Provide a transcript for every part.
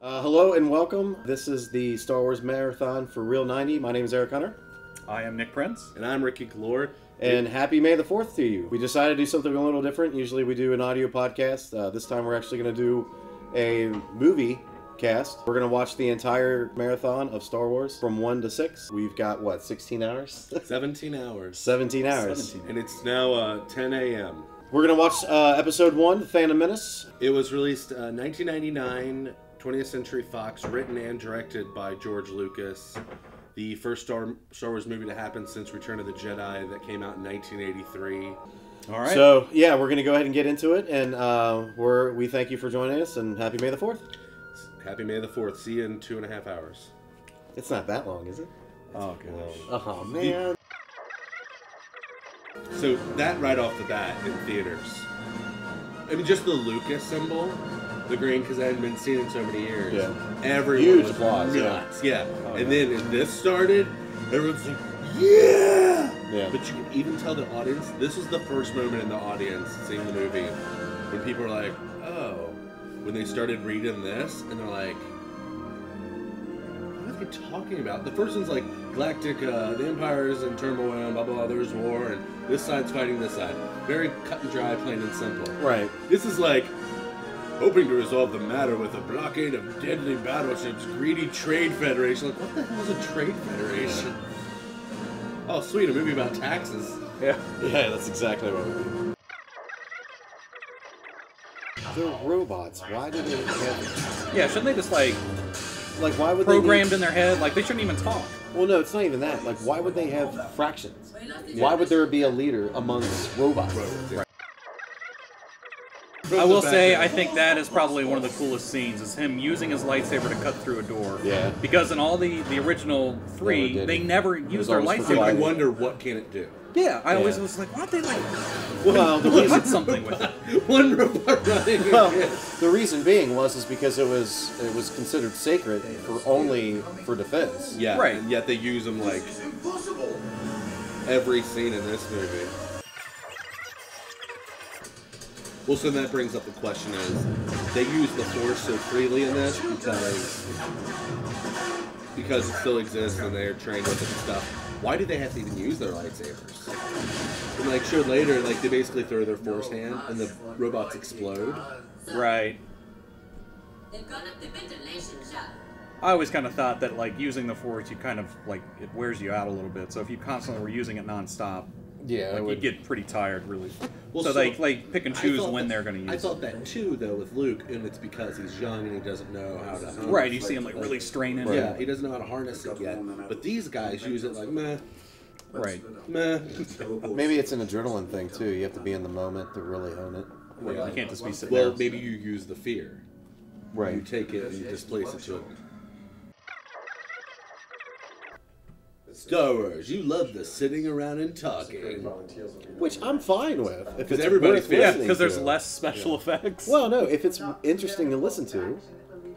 Hello and welcome. This is the Star Wars Marathon for Real 90. My name is Eric Hunter. I am Nick Prince. And I'm Ricky Glore. And happy May the 4th to you. We decided to do something a little different. Usually we do an audio podcast. This time we're actually going to do a movie cast. We're going to watch the entire marathon of Star Wars from 1 to 6. We've got, 16 hours? 17 hours. 17 hours. 17. And it's now 10 a.m. We're going to watch Episode 1, The Phantom Menace. It was released 1999, 20th Century Fox, written and directed by George Lucas. The first Star Wars movie to happen since Return of the Jedi that came out in 1983. All right. So, yeah, we're going to go ahead and get into it. And we thank you for joining us, and happy May the 4th. Happy May the 4th. See you in 2.5 hours. It's not that long, is it? Oh, gosh. Oh, man. So that right off the bat in theaters. I mean, just the Lucas symbol, the green, because I hadn't been seen in so many years. Yeah. Everyone Huge was applause, nuts. Yeah. Oh, And yeah. then as this started, everyone's like, yeah! Yeah. But you can even tell the audience, this was the first moment in the audience seeing the movie when people were like, oh, when they started reading this, and they're like, what are they talking about? The first one's like, Galactic, the Empire is in turmoil, and blah, blah, blah, there's war, and this side's fighting this side. Very cut and dry, plain and simple. Right. This is like, hoping to resolve the matter with a blockade of deadly battleships, greedy trade federation. Like, what the hell is a trade federation? Oh, sweet, a movie about taxes. Yeah. Yeah, that's exactly what we do. They're robots. Why do they have... Yeah, shouldn't they just, like why would programmed they in their head? Like, they shouldn't even talk. Well, no, it's not even that. Like, why would they have fractions? Why would there be a leader amongst robots? Right. I will say, I think that is probably one of the coolest scenes, is him using his lightsaber to cut through a door. Yeah. Because in all the original three, Never did. they never was used their always So lightsaber. I provided. wonder, what can it do? Yeah, I always Yeah. was like, why don't they, like, Well, the cut reason, something with it? One robot running. well, the reason being is because it was considered sacred for defense. Yeah, Right. and yet they use them like every scene in this movie. Well, so that brings up the question is, they use the Force so freely in this because it still exists and they're trained with it and stuff. Why do they have to even use their lightsabers? And like showed later, like they basically throw their Force hand and the robots explode. Right. They've gone up the ventilation shaft. I always kind of thought that, like, using the Force, you kind of, like, it wears you out a little bit. So if you constantly were using it nonstop, Yeah, like, it would. you get pretty tired, really. Well, so they, like, pick and I choose thought when that- they're going to use I it. thought that too, though, with Luke, and it's because he's young and he doesn't know how to harness. Right, you see him, like, really straining. Yeah, he doesn't know how to harness it yet. But these guys use it like, meh, Right. meh. Maybe it's an adrenaline thing too. You have to be in the moment to really own it. You can't just be sitting Well, there. maybe you use the fear. You Right. take it and you displace it to it. Star Wars, you love the sitting around and talking. Which I'm fine with. If it's everybody's worth favorite. Yeah, listening because there's to. less special effects. Well, no, if it's interesting to listen to,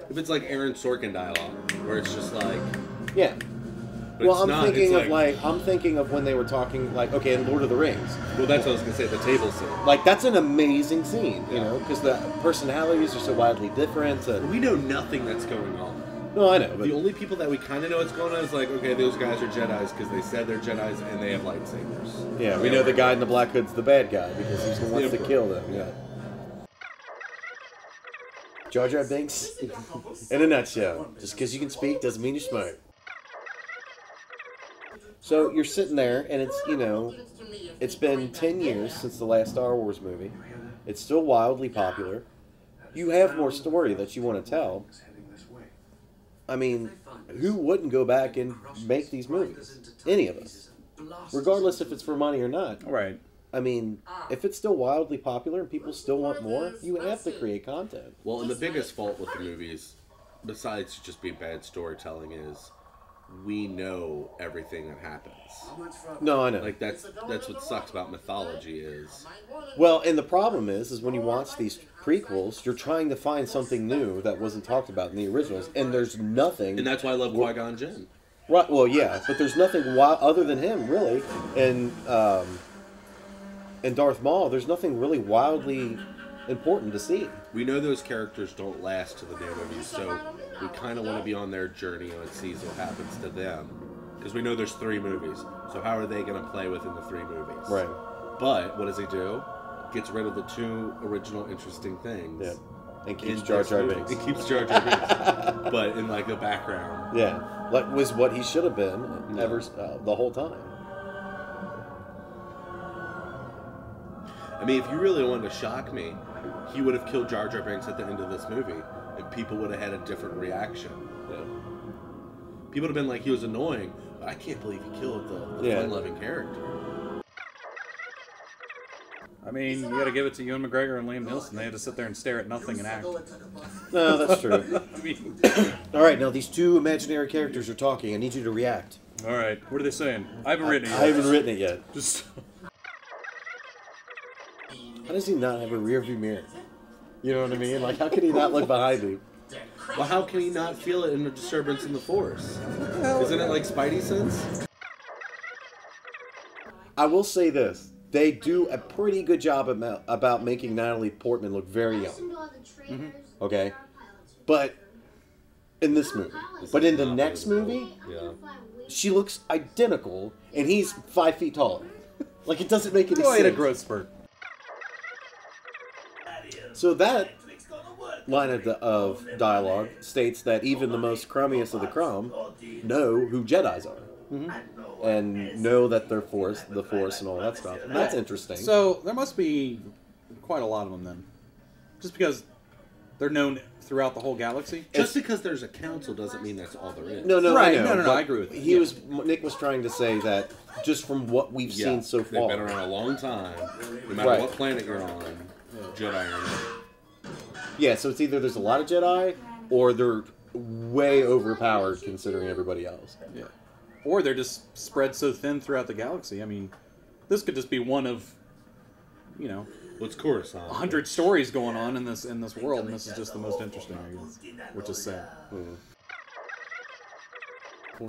If it's like Aaron Sorkin dialogue, where it's just like, yeah. but Well, it's I'm not, thinking it's of I'm thinking of when they were talking okay, in Lord of the Rings. well, that's what I was gonna say, the table scene. Like that's an amazing scene, you know, because the personalities are so widely different. And, We know nothing that's going on. no, I know, but The only people that we kind of know what's going on is like, okay, those guys are Jedis because they said they're Jedis and they have lightsabers. yeah, we know the guy in the black hood's the bad guy because he's the one wants to Emperor. kill them. Yeah. Jar Jar Binks, in a nutshell. Just because you can speak doesn't mean you're smart. So you're sitting there, and it's been 10 years since the last Star Wars movie. It's still wildly popular. You have more story that you want to tell. I mean, who wouldn't go back and make these movies? Any of us. Regardless if it's for money or not. Right. I mean, if it's still wildly popular and people still want more, you have to create content. Well, and the biggest fault with the movies, besides just being bad storytelling, is we know everything that happens. No, I know. Like that's what sucks about mythology is. Well, and the problem is when you watch these prequels, you're trying to find something new that wasn't talked about in the originals, and there's nothing. And that's why I love Qui-Gon Jinn. Right. Well, yeah, but there's nothing other than him, really, and Darth Maul. There's nothing really wildly important to see. We know those characters don't last to the new movies, so we kind of want to be on their journey and see what happens to them. Because we know there's 3 movies, so how are they going to play within the 3 movies? Right. But what does he do? Gets rid of the 2 original interesting things. Yeah. And keeps Jar Jar Binks. It keeps Jar Jar Binks, but in like the background. Yeah, like was what he should have been ever the whole time. I mean, if you really wanted to shock me, he would have killed Jar Jar Binks at the end of this movie, and people would have had a different reaction. Yeah. People would have been like, he was annoying, but I can't believe he killed the fun-loving character. I mean, you got to give it to Ewan McGregor and Liam Neeson. They had to sit there and stare at nothing and act. No, that's true. I mean, All right, now these 2 imaginary characters are talking. I need you to react. all right, what are they saying? I haven't written it yet. I haven't written it yet. Just How does he not have a rear view mirror? You know what I mean? Like, how can he not look behind him? Well, how can he not feel it in a disturbance in the Force? Isn't it like Spidey sense? I will say this. They do a pretty good job about making Natalie Portman look very young. Okay? But in this movie. But in the next movie, Yeah. she looks identical, and he's 5 feet taller. Like, it doesn't make any oh, I had a sense. growth spurt. So that line of dialogue states that even the most crummiest of the crumb know who Jedis are. And know that they're the Force and all that stuff. And that's interesting. So there must be quite a lot of them then, just because they're known throughout the whole galaxy. Just because there's a council doesn't mean that's all there is. No, Right, I know, no, but I agree with you. Nick was trying to say that just from what we've seen so far. They've been around a long time. No matter what planet you're on, Jedi are in it. Yeah, so it's either there's a lot of Jedi, or they're way overpowered considering everybody else. Yeah. Or they're just spread so thin throughout the galaxy. I mean, this could just be one of, you know, Well, it's Coruscant. 100 stories going on in this world, and this is just the most interesting, I guess, which is sad.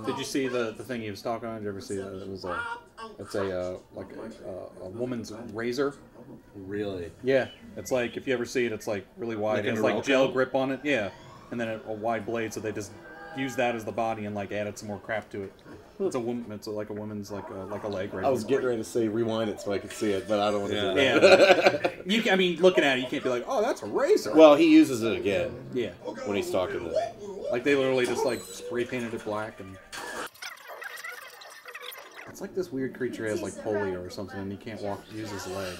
Did you see the thing he was talking on? Did you ever see that? It's a woman's razor. Really? Yeah, it's like if you ever see it, it's like really wide. Like It has a like Velcro? gel grip on it. Yeah, and then a wide blade, so they just use that as the body and like added some more crap to it. It's a woman. It's like a woman's like a leg razor. I was getting ready to say rewind it so I could see it, but I don't want to do Yeah. that. I mean, looking at it, you can't be like, oh, that's a razor. Well, he uses it again Yeah, when he's talking to them. like they literally just like spray painted it black, and it's like this weird creature has like polio or something, and he can't use his legs.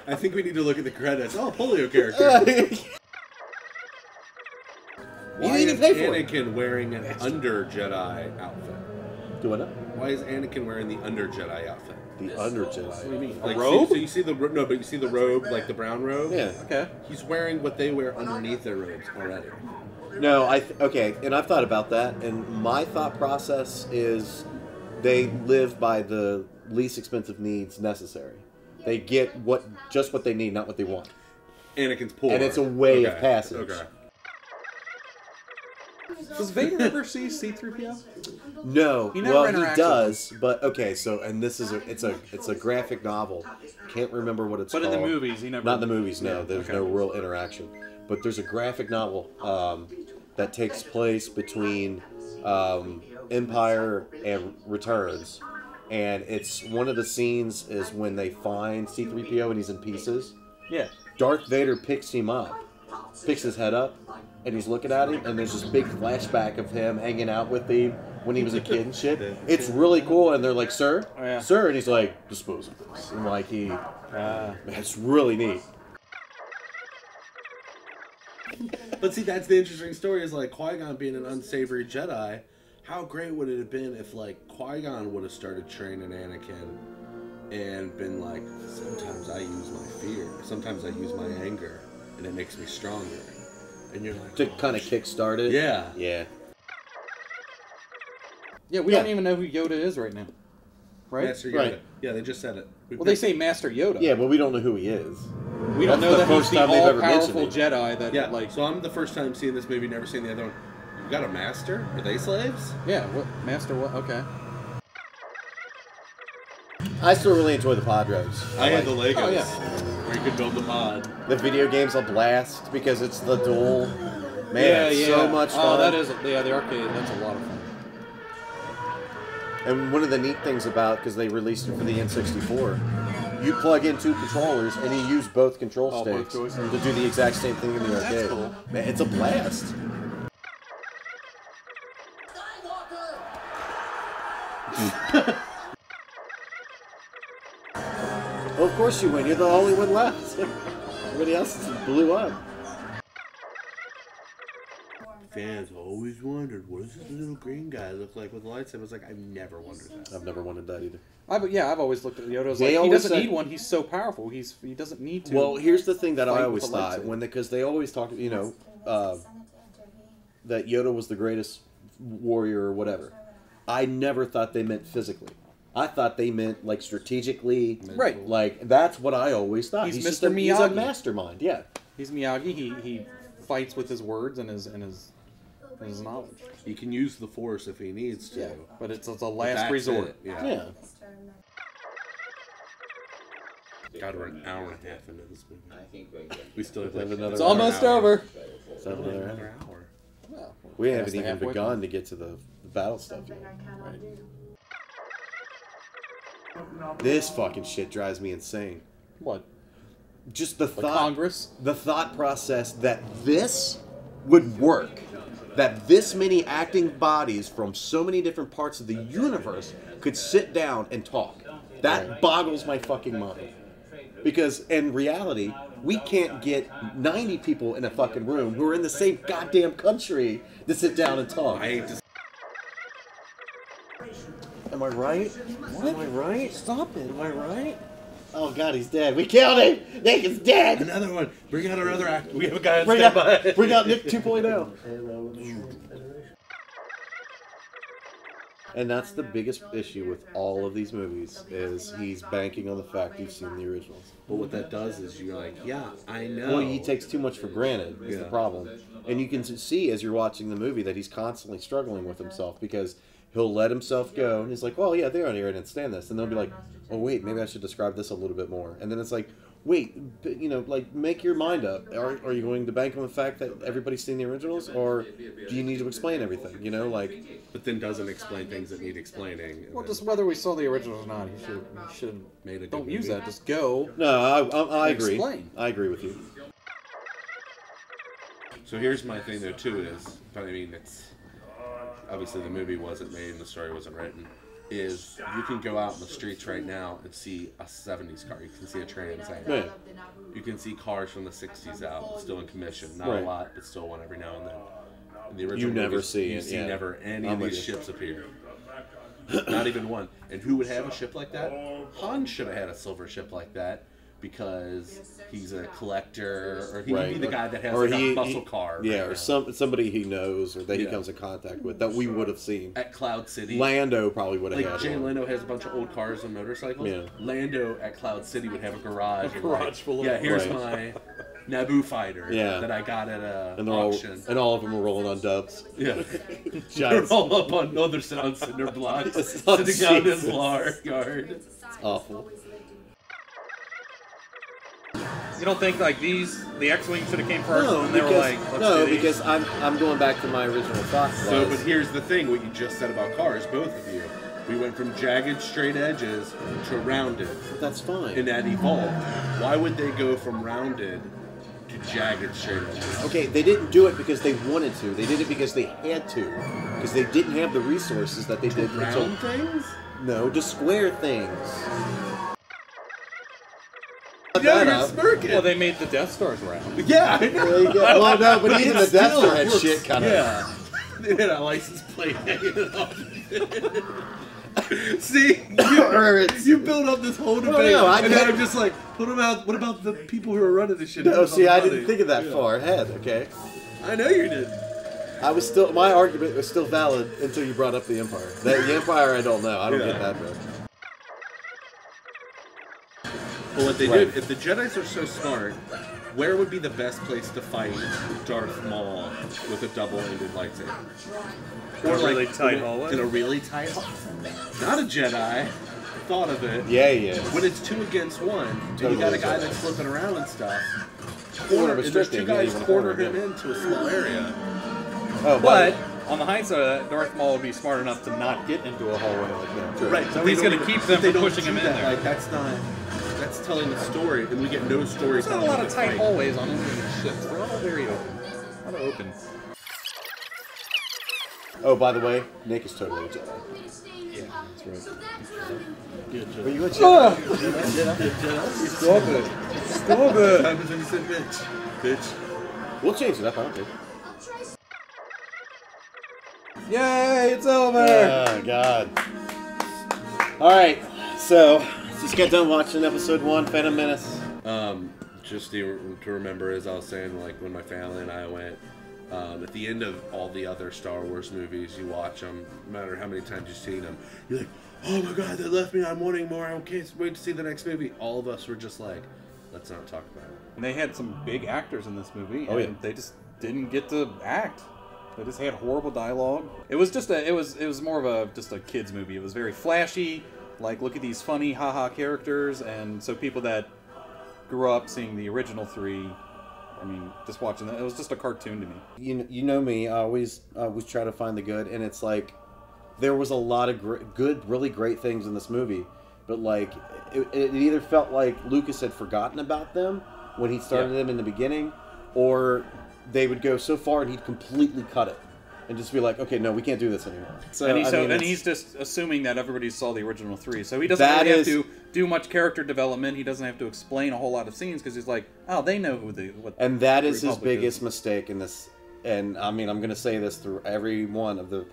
I think we need to look at the credits. Oh, polio character. You Why need to is pay for it. Anakin wearing an under Jedi outfit? Do what? Why is Anakin wearing the under Jedi outfit? The under What do you Jedi. mean? Like, A robe? So you see the but you see the robe, like the brown robe. Yeah. Okay. He's wearing what they wear underneath their robes already. No, okay, and I've thought about that, and my thought process is they live by the least expensive needs necessary. They get just what they need, not what they want. Anakin's poor. And it's a way of passage. Okay. Does Vader ever see C-3PO? No, He never well interacts he with does, but okay. So, and this is it's a graphic novel. Can't remember what it's But called. in the movies, he never. Not in the movies. No, Yeah, there's okay. no real interaction. But there's a graphic novel that takes place between Empire and Returns, and it's one of the scenes is when they find C-3PO and he's in pieces. Yeah. Darth Vader picks him up, picks his head up, and he's looking at him, and there's this big flashback of him hanging out with him when he was a kid and shit. It's really cool, and they're like, "Sir, Oh, yeah. sir," and he's like, "Dispose of this." And like it's really neat. But see, that's the interesting story. Is like Qui-Gon being an unsavory Jedi. How great would it have been if like Qui-Gon would have started training Anakin and been like, sometimes I use my fear, sometimes I use my anger, and it makes me stronger. And you're like, To kind of kickstart it. yeah. Yeah. Yeah, we Yeah. don't even know who Yoda is right now. Right? Master Yoda. Right. Yeah, they just said it. Well, they say Master Yoda. Yeah, but we don't know who he is. We don't That's know the that he's first the time they've ever all-powerful mentioned Jedi that, Yeah, like... so I'm the first time seeing this movie, never seen the other one. You got a master? Are they slaves? Yeah, what? Master what? Okay. I still really enjoy the pod roads. I had the Legos Oh, yeah. where you could build the pod. The video game's a blast because it's the dual. Man, it's so much fun. Oh, that is, yeah, the arcade, that's a lot of fun. And one of the neat things about, because they released it for the N64, you plug in 2 controllers and you use both control sticks to do the exact same thing in the arcade. That's cool. Man, it's a blast. Well, of course you win. You're the only one left. Everybody else blew up. Fans always wondered, what does this little green guy look like with a lightsaber? I was like, I've never wondered that. I've never wanted that either. I've always looked at Yoda as They like, he always doesn't said- need one, he's so powerful, he doesn't need to. Well, here's the thing that I fight always with a thought, lightsaber. because they always talk, that Yoda was the greatest warrior or whatever. I never thought they meant physically. I thought they meant like strategically. Right. Like that's what I always thought. He's just Mr. he's a Miyagi. mastermind. Yeah. He's Miyagi, he fights with his words and his knowledge. He can use the Force if he needs to. Yeah, but it's a But last that's resort. it, Yeah. Yeah. God, we're an hour and a half into this movie. We still have like another It's almost hour. over. Is that another hour? Another hour. Well, We past haven't the even halfway begun point. to get to the battle stuff yet. This fucking shit drives me insane. What? Just the The thought. Congress? The thought process that this would work, that this many acting bodies from so many different parts of the universe could sit down and talk. That boggles my fucking mind. Because in reality, we can't get 90 people in a fucking room who are in the same goddamn country to sit down and talk. I hate to Am I right? Am I right? Stop it. Am I right? Oh god, he's dead. We killed him! Nick is dead! Another one. Bring out our other actor. We have a guy on Bring standby. out, bring out Nick 2.0. And that's the biggest issue with all of these movies, is he's banking on the fact you've seen the originals. But what that does is you're like, yeah, I know. Well, he takes too much for granted, is the Yeah. problem. And you can see as you're watching the movie that he's constantly struggling with himself, because he'll let himself go, and he's like, well, yeah, they're on here, I didn't stand this. And they'll be like, oh, wait, maybe I should describe this a little bit more. And then it's like, wait, like, make your mind up. Are you going to bank on the fact that everybody's seen the originals, or do you need to explain everything, But then doesn't explain things that need explaining. and Well, then just whether we saw the originals or not, he should have made a good don't use movie. that. Just go. No, I agree. Explain. I agree with you. So here's my thing though too is, but I mean it's obviously the movie wasn't made and the story wasn't written. Is you can go out in the streets right now and see a 70s car. You can see a Trans Am. Yeah. You can see cars from the 60s out, still in commission. Not Right. a lot, but still one every now and then. In the original You never movies, see you it, see yeah. never any I'm of with these you. ships appear. Not even one. And who would have a ship like that? Han should have had a silver ship like that because he's a collector, or he would be the guy that has Or like a muscle car. Yeah, right or now. somebody he knows or that he Yeah. comes in contact with that we would have seen. At Cloud City. Lando probably would have Like had Jay one. Leno has a bunch of old cars and motorcycles. Yeah. Lando at Cloud City would have a garage. and like, Garage full of yeah, here's Right. my Naboo fighter Yeah. that I got at a And they're all, auction. and all of them are rolling on dubs. Yeah. They're Giants. all up on, no, they're sitting on cinder blocks, Oh, sitting out in his Jesus. yard. It's awful. You don't think like the X-wing should have came first, No, and they were because, like, let's no, do these? because I'm going back to my original thought. So, was- but here's the thing, what you just said about cars, both of you. We went from jagged, straight edges to rounded, that's fine. and that evolved. Why would they go from rounded to jagged, straight edges? Okay, they didn't do it because they wanted to. They did it because they had to. Because they didn't have the resources that they did until... Round things? No, to square things. Yeah, That you're up. smirking. Well, they made the Death Stars round. Yeah, I know. There you go. Well, no, but even the it Death still Star had looks- shit kind of... Yeah. They had a license plate hanging off. See, you build up this whole debate, no, I and then get- I'm just like, what about the people who are running this shit? No, What see, about I the didn't money? think of that Yeah. far ahead, okay? I know you did. My argument was still valid until you brought up the Empire. The Empire, I don't know. I don't Yeah. get that bit. Well, what they Right. did, if the Jedis are so smart, where would be the best place to fight Darth Maul with a double-ended lightsaber? Or really tight hallway. In a really tight hallway. Not a Jedi. thought of it. Yeah, he is. When it's 2 against 1, and you got a guy that's flipping around and stuff. Corner And there's 2 guys corner him in. into a small area. Oh, But on the hindsight of that, Darth Maul would be smart enough to not get into a hallway like that. Sure. Right. So he's going to keep them from pushing him in there. Like, that's telling the story, and we get no story. There's not a lot of tight hallways on any of these ships. They're all very open. A lot of open. Oh, by the way, Nick is totally a Jedi. Yeah, that's right. Good Are you a Jedi? Stop it. Stop it. Happens when you said bitch. We'll change it up, I don't think. Yay, it's over. Oh, God. Alright, so, just got done watching episode 1, Phantom Menace. Just to remember, as I was saying, like when my family and I went, at the end of all the other Star Wars movies, you watch them, no matter how many times you've seen them, you're like, oh my God, they left me, I'm wanting more, I can't wait to see the next movie. All of us were just like, let's not talk about it. And they had some big actors in this movie, and Oh, yeah. they just didn't get to act. They just had horrible dialogue. It was just it was more of just a kids movie. It was very flashy, like look at these funny haha characters, and so people that grew up seeing the original 3, I mean, just watching that, it was just a cartoon to me. You know me, I always try to find the good, and it's like, there was a lot of really great things in this movie, but like, it either felt like Lucas had forgotten about them when he started them in the beginning, or they would go so far and he'd completely cut it and just be like, okay, no, we can't do this anymore. So, And he's just assuming that everybody saw the original 3, so he doesn't really have to do much character development. He doesn't have to explain a whole lot of scenes because he's like, oh, they know what. And that is his Republic biggest mistake in this. And I mean, I'm going to say this through every one of the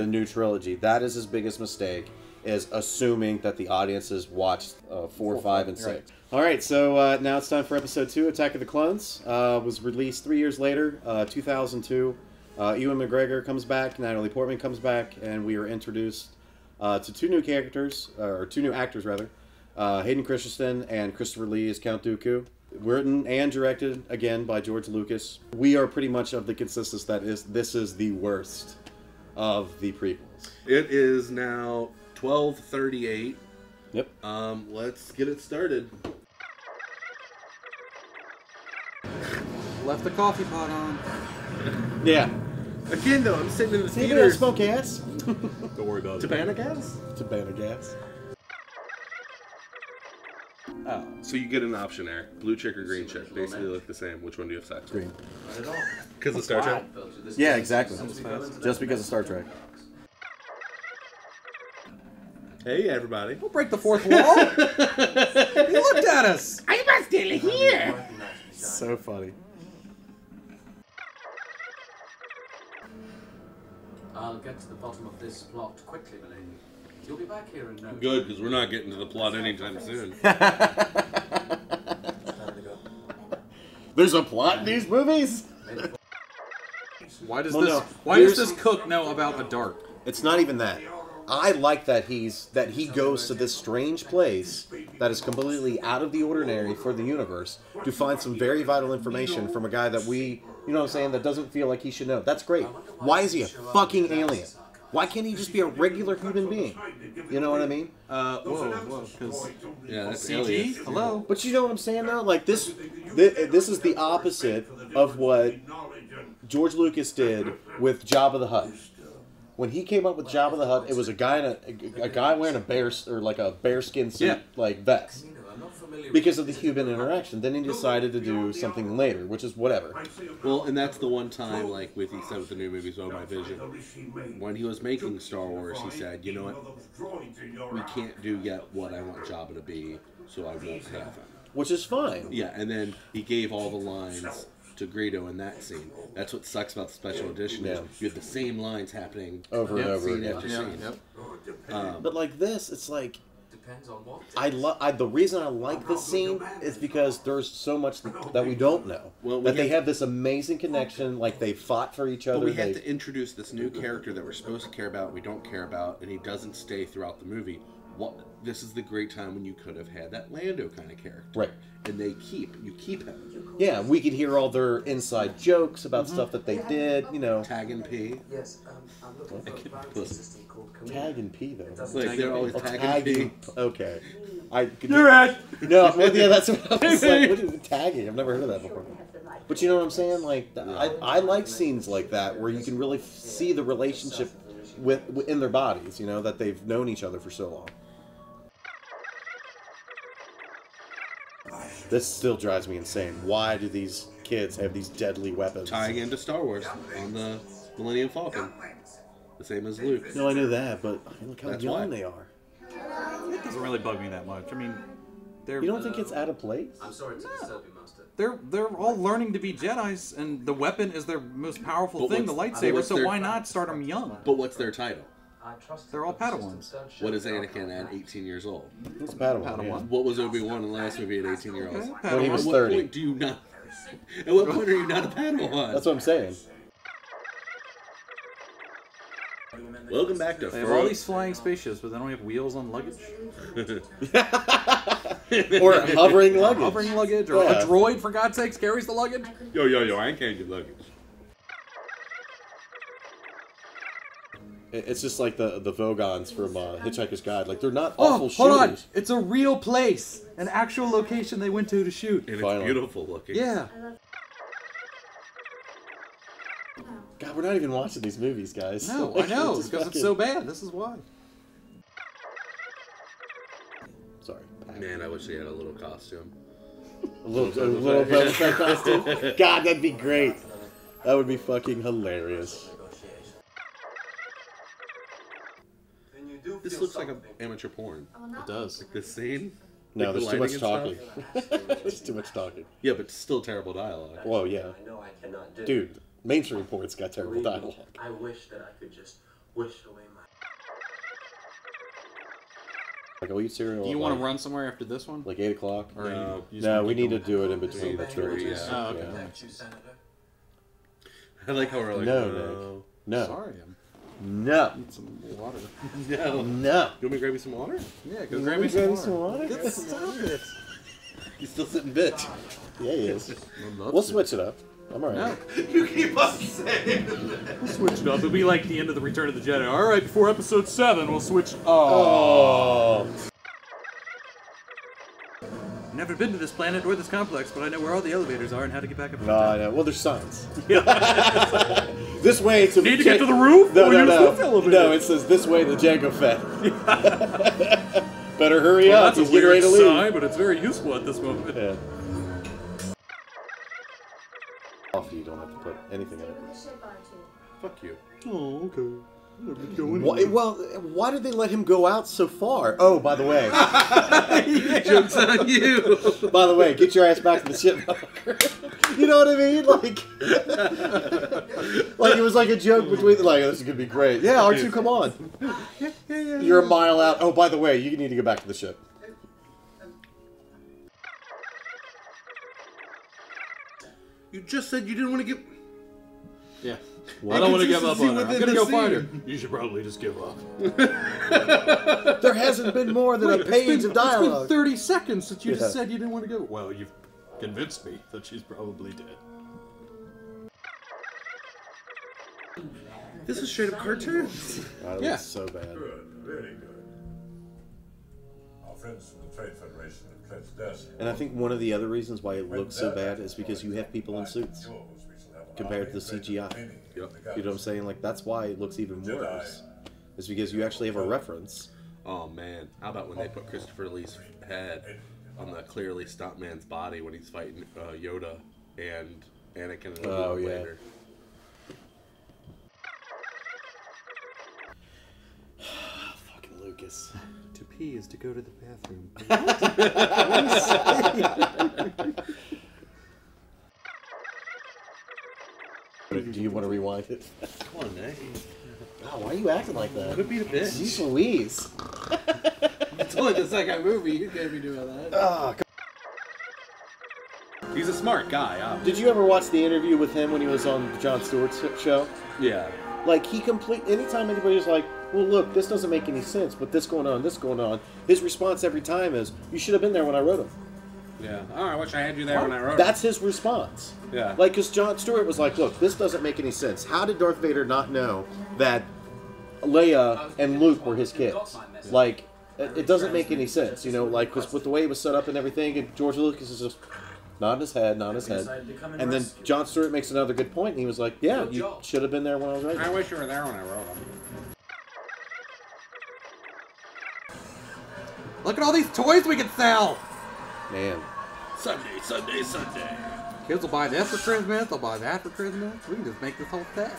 new trilogy. That is his biggest mistake, is assuming that the audiences watched 4, 5, and 6. Right. All right, so now it's time for episode 2, Attack of the Clones. Was released 3 years later, 2002. Ewan McGregor comes back, Natalie Portman comes back, and we are introduced to 2 new characters, or 2 new actors rather. Hayden Christensen and Christopher Lee as Count Dooku. Written and directed again by George Lucas. We are pretty much of the consensus that this is the worst of the prequels. It is now 12:38. Yep. Let's get it started. Left the coffee pot on. Yeah. Again, though, I'm sitting in the See, you theater. smoke gas. Don't worry about it. Tabana gas? Tabana gas. Oh. So you get an option, Eric. Blue chick or green chick. Basically look the same. Which one do you have sex with? Green. Because of Star Trek? Yeah, exactly. Just because of Star Trek. Hey, everybody. Don't break the fourth wall. He looked at us. I was still here. So funny. I'll get to the bottom of this plot quickly, Milady. You'll be back here in no time. Good, because we're not getting to the plot anytime soon. There's a plot in these movies? Why does Well, why does this cook know about a dart? It's not even that. I like that he goes to this strange place that is completely out of the ordinary for the universe to find some very vital information from a guy that you know what I'm saying, that doesn't feel like he should know. That's great. Why is he a fucking alien? Why can't he just be a regular human being? You know what I mean? Whoa, because Yeah, that's CG? aliens. Hello? But you know what I'm saying though? Like this is the opposite of what George Lucas did with Jabba the Hutt. When he came up with Jabba the Hutt, it was a guy wearing a bearskin suit, like vest, because of the human interaction. Then he decided to do something later, which is whatever. Well, and that's the one time, like with he said with the new movies, Oh My Vision, when he was making Star Wars, he said, you know what, we can't do yet what I want Jabba to be, so I won't have him. Which is fine. Yeah, and then he gave all the lines to Greedo in that scene. That's what sucks about the special edition. Is you have the same lines happening Over and over scene again. after scene. But like this, it's like Depends on what. the reason I like this scene is because there's so much that we don't know. Well, that they have this amazing connection, like they fought for each other. But we have to introduce this new character that we're supposed to care about, we don't care about, and he doesn't stay throughout the movie. This is the great time when you could have had that Lando kind of character. Right. And you keep him. Yeah, we could hear all their inside jokes about stuff that they did, you know. Tag and P. Yes, I'm looking for a banking system called Tag and pee though. Like they're always Oh, tagging. Okay. You're right. No, well, yeah, that's what I was like. What is tagging? I've never heard of that before. But you know what I'm saying? Like, I like scenes like that where you can really see the relationship in their bodies. You know, that they've known each other for so long. This still drives me insane. Why do these kids have these deadly weapons? Tying into Star Wars on the Millennium Falcon. The same as Luke. No, I know that, but look how That's young why. they are. It doesn't really bug me that much. I mean, they're You don't think it's out of place? I'm sorry to disturb you, Master. they're all learning to be Jedis, and the weapon is their most powerful thing, the lightsaber. what's So their- why not start them young? But what's their title? They're all Padawans. What is Anakin at 18 years old? It's Padawan. Padawan. Yeah. What was Obi-Wan in the last movie at 18 years old? Okay, When he Padawan. was At what 30. point do you not? At what point are you not a Padawan? That's what I'm saying. Welcome back to They have all these flying spaceships, but they don't have wheels on luggage. Or hovering luggage. Hovering luggage, or Yeah. a droid, for God's sakes, carries the luggage. Yo, I ain't carrying your luggage. It's just like the Vogons from Hitchhiker's Guide. Like, they're not Oh, awful hold on! shooters. It's a real place, an actual location they went to shoot. And Finally. it's beautiful looking. Yeah. God, we're not even watching these movies, guys. No, Like, I know, just because it's fucking- so bad. This is why. Sorry. Man, I wish they had a little costume. A little Boba Fett costume. God, that'd be great. That would be fucking hilarious. This looks like an amateur porn. It does. This scene. No, Like the there's too much lighting talking. and There's too much talking. Yeah, but still terrible dialogue. Whoa, yeah. I know I cannot do. Dude, mainstream porn's got terrible Believe me, dialogue. I wish that I could just wish away my. Like, I'll eat cereal Do you at, want like, to run somewhere after this one? like 8 o'clock? Or No. you just No, gonna we keep need to going? do it in between the trilogies. Yeah. Oh, okay. Thank you, Senator. I like how we're like, No, no. No. Sorry, I'm No. need some water. No. No. You want me to grab you some water? Yeah, go You grab want me me to grab you some some water. water? Stop it. He's still sitting bitch. Yeah, he is. I'd love We'll to. switch it up. I'm alright. No, You keep on saying we'll switch it up. It'll be like the end of the Return of the Jedi. All right, before Episode 7, we'll switch. Oh. Never been to this planet or this complex, but I know where all the elevators are and how to get back up. No, I know. Well, there's signs. This way to Need to get to the roof? No, Or no, use no. this elevator? No, it says this way to Jango Fett. Better hurry Well, up. that's a He's getting ready weird to leave. sign, but it's very useful at this moment. Yeah. Coffee, you don't have to put anything in it. fuck you. Oh, okay. Well, why did they let him go out so far? Oh, by the way. Joke's on you. By the way, get your ass back to the ship. You know what I mean? Like it was like a joke between, like, this is gonna be great. Yeah, R2, come on. You're a mile out. Oh, by the way, you need to go back to the ship. You just said you didn't want to get. Yeah. What? I don't want to give up Inconsistency on her. I'm within gonna the go find her. scene. You should probably just give up. There hasn't been more than a page of It's dialogue. been 30 seconds since you Yeah. just said you didn't want to go. Well, you've convinced me that she's probably dead. This is straight up cartoons. God, it Yeah. looks so bad. Good, very good. Our friends from the Trade Federation have pledged us. And I think one of the other reasons why it looks so bad is because you have people in suits compared to the CGI. Yep. You know what I'm saying? Like, that's why it looks even worse. It's because you actually have a reference. Oh man, how about when they put Christopher Lee's head on the clearly stuntman's body when he's fighting Yoda and Anakin a little Oh, bit yeah. later? Fucking Lucas. To pee is to go to the bathroom. Do you want to rewind it? Come on, Nick. Wow, why are you acting like that? Could be the bitch. Jeez Louise. It's only the second movie. You can't be doing that. Oh, He's a smart guy, obviously. did you ever watch the interview with him when he was on Jon Stewart's show? Yeah. Like, anytime anybody's like, well, look, this doesn't make any sense, but this going on, his response every time is, you should have been there when I wrote him. Yeah. Oh, I wish I had you there when I wrote. That's his response. Yeah. Like, because Jon Stewart was like, look, this doesn't make any sense. How did Darth Vader not know that Leia and Luke were his kids. Like, it doesn't make any sense, you know, like, because with the way it was set up and everything, and George Lucas is just nodding his head, and then Jon Stewart makes another good point, and he was like, yeah, you should have been there when I was writing. I wish you were there when I wrote them. Look at all these toys we can sell! Man. Sunday, Sunday, Sunday. Kids will buy this for Christmas, they'll buy that for Christmas. We can just make this whole set.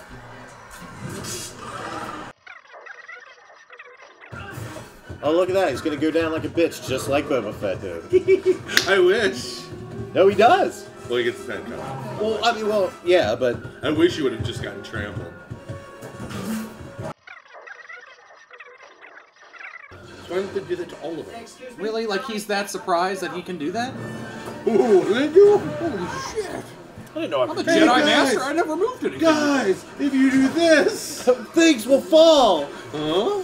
Oh, look at that. He's going to go down like a bitch, just like Boba Fett did. I wish. No, he does. Well, he gets his head cut off. Well, I mean, well, yeah, but... I wish he would have just gotten trampled. Why don't they do that to all of them? Really? Like he's that surprised that he can do that? Ooh, they do? Holy shit. I didn't know I'm a Jedi Master, I never moved anything. Guys, if you do this... things will fall! Huh?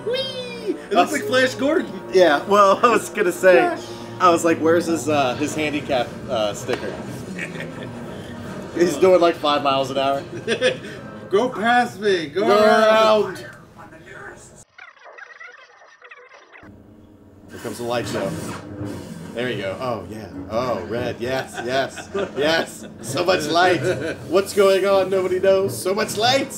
Whee! It looks like Flash Gordon. Yeah, well, I was going to say, I was like, where's his handicap sticker? He's doing like 5 miles an hour. Go past me. Go around. Here comes the light show. There you go. Oh, yeah. Oh, red. Yes, yes, yes. So much light. What's going on? Nobody knows. So much light.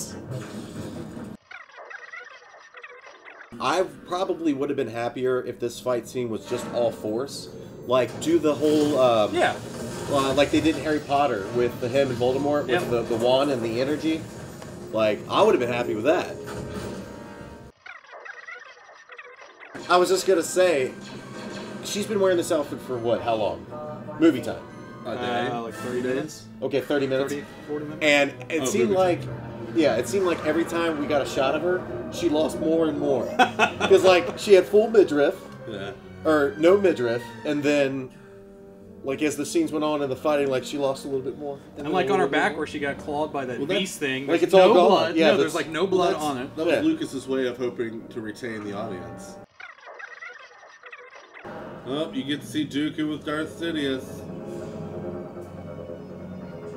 I probably would have been happier if this fight scene was just all force. Like, do the whole... yeah. Like they did in Harry Potter with him and Voldemort, with the wand and the energy. Like, I would have been happy with that. I was just going to say, she's been wearing this outfit for what? How long? Movie time. A day? Like 30 minutes. Okay, 30 minutes. 30, 40 minutes. And it seemed like... Yeah, it seemed like every time we got a shot of her, she lost more and more. Because, like, she had full midriff. Yeah. Or no midriff. And then... Like, as the scenes went on in the fighting, like, she lost a little bit more. And like on her back where she got clawed by that beast thing. Like, There's it's all no gone. blood. Yeah, no, there's like no blood on it. That was Lucas's way of hoping to retain the audience. Oh, you get to see Dooku with Darth Sidious.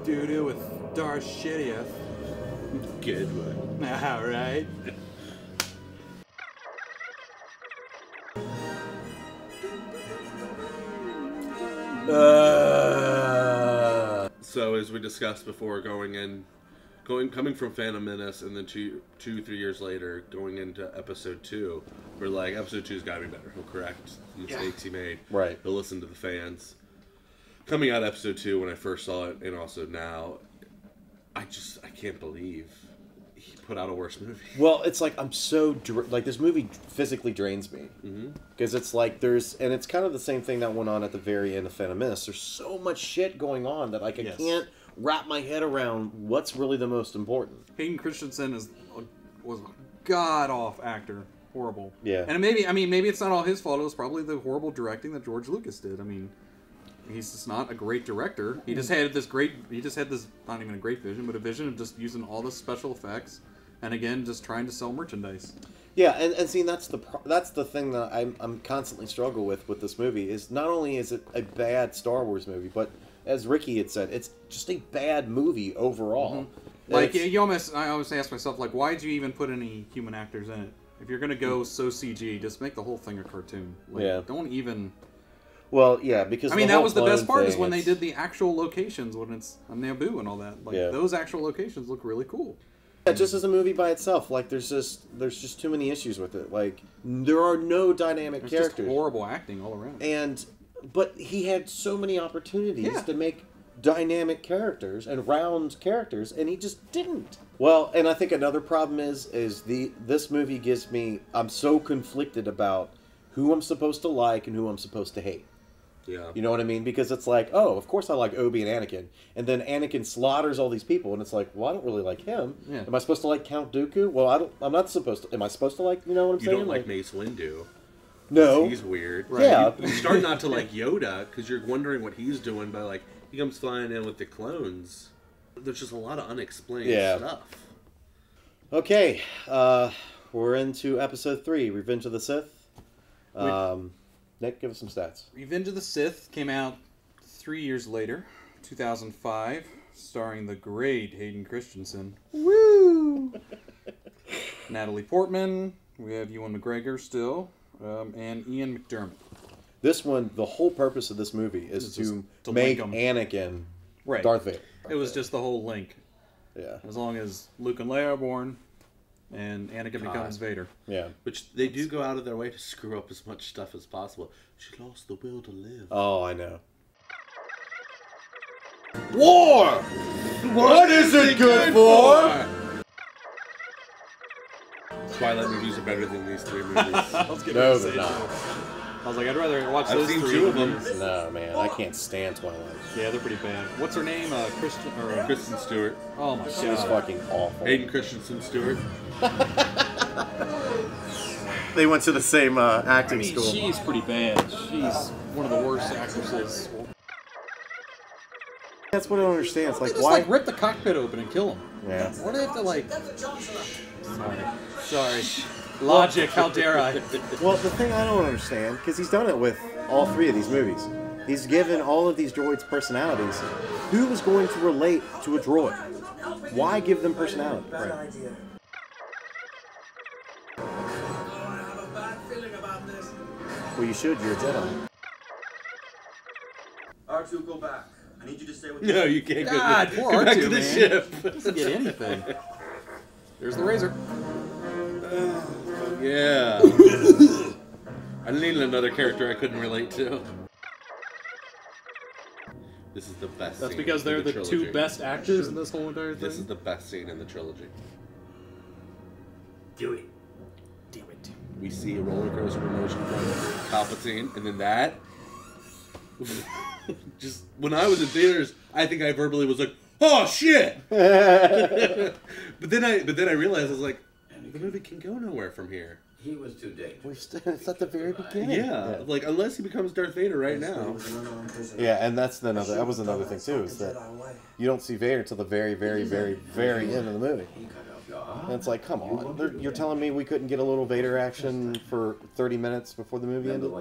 Doo-doo with Darth Sidious. Good one. Alright. So as we discussed before, coming from Phantom Menace, and then 3 years later, going into Episode 2, we're like, Episode 2's got to be better. He'll correct the mistakes he made. Right. He'll listen to the fans. Coming out of Episode 2, when I first saw it, and also now, I can't believe he put out a worse movie. Well, it's like, I'm so... Like, this movie physically drains me. Because it's like, and it's kind of the same thing that went on at the very end of Phantom Menace. There's so much shit going on that, like, I can't wrap my head around what's really the most important. Hayden Christensen was a god-off actor. Horrible. Yeah. And maybe it's not all his fault. It was probably the horrible directing that George Lucas did. I mean, he's just not a great director. He just had this not even a great vision, but a vision of just using all the special effects, and again, just trying to sell merchandise. Yeah, and see, that's the thing that I'm constantly struggle with this movie, is not only is it a bad Star Wars movie, but as Ricky had said, it's just a bad movie overall. Like, I always ask myself, like, why'd you even put any human actors in it? If you're gonna go so CG, just make the whole thing a cartoon. Like, don't even... Well, yeah, because that was the best part, is when they did the actual locations, when it's on Naboo and all that. Like, those actual locations look really cool. Yeah, just as a movie by itself, like, there's just too many issues with it. Like, there are no dynamic characters. Just horrible acting all around. But he had so many opportunities to make dynamic characters and round characters, and he just didn't. Well, and I think another problem is this movie gives me... I'm so conflicted about who I'm supposed to like and who I'm supposed to hate. Yeah. You know what I mean? Because it's like, oh, of course I like Obi and Anakin. And then Anakin slaughters all these people, and it's like, well, I don't really like him. Yeah. Am I supposed to like Count Dooku? Well, I'm not supposed to. Am I supposed to like, you know what I'm saying? You don't like Mace Windu. No. He's weird. Right. Yeah. You start not to like Yoda, because you're wondering what he's doing, but like, he comes flying in with the clones. There's just a lot of unexplained stuff. Okay. We're into Episode 3, Revenge of the Sith. Nick, give us some stats. Revenge of the Sith came out 3 years later, 2005, starring the great Hayden Christensen. Woo! Natalie Portman. We have Ewan McGregor still, and Ian McDermott. This one, the whole purpose of this movie is to make link 'em. Anakin Right. Darth Vader. It was just the whole link. Yeah. As long as Luke and Leia are born, and Anakin becomes Vader. Yeah. Which they do go out of their way to screw up as much stuff as possible. She lost the will to live. Oh, I know. War! What is it good for? Twilight movies are better than these three movies. I was getting No, ready to they're say not. it. I was like, I'd rather watch I've those seen three 2 of than them. these. No, man, I can't stand Twilight. Yeah, they're pretty bad. What's her name? Kristen Stewart. Oh my She's god. fucking awful. Hayden Christensen Stewart. They went to the same I acting mean, school. she's pretty bad. She's one of the worst actresses. That's what I don't understand. It's They like, just why? like rip the cockpit open and kill him. Yeah. Why do they have to like? Sorry. Logic. How dare I? Well, the thing I don't understand, because he's done it with all 3 of these movies. He's given all of these droids personalities. Who is going to relate to a droid? Why give them personality? Bad idea. I have a bad feeling about this. Well, you should. You're a Jedi. R2, go back. I need you to stay with No, you can't God, go, poor go back R2, to the man. ship. Doesn't get anything. There's the razor. Yeah. I needed another character I couldn't relate to. This is the best That's scene because in they're the trilogy. 2 best actors in this whole entire thing. This is the best scene in the trilogy. Do it. Damn it. We see a roller coaster of emotion from Palpatine, and then that. Just when I was in theaters, I think I verbally was like, "Oh shit!" but then I realized I was like, the movie can go nowhere from here. He was too dangerous. It's at the very beginning. Yeah, like unless he becomes Darth Vader right now. Yeah, and that was another thing too, is that you don't see Vader till the very, very, very, very end of the movie. And it's like, come on, you're telling me we couldn't get a little Vader action for 30 minutes before the movie ended?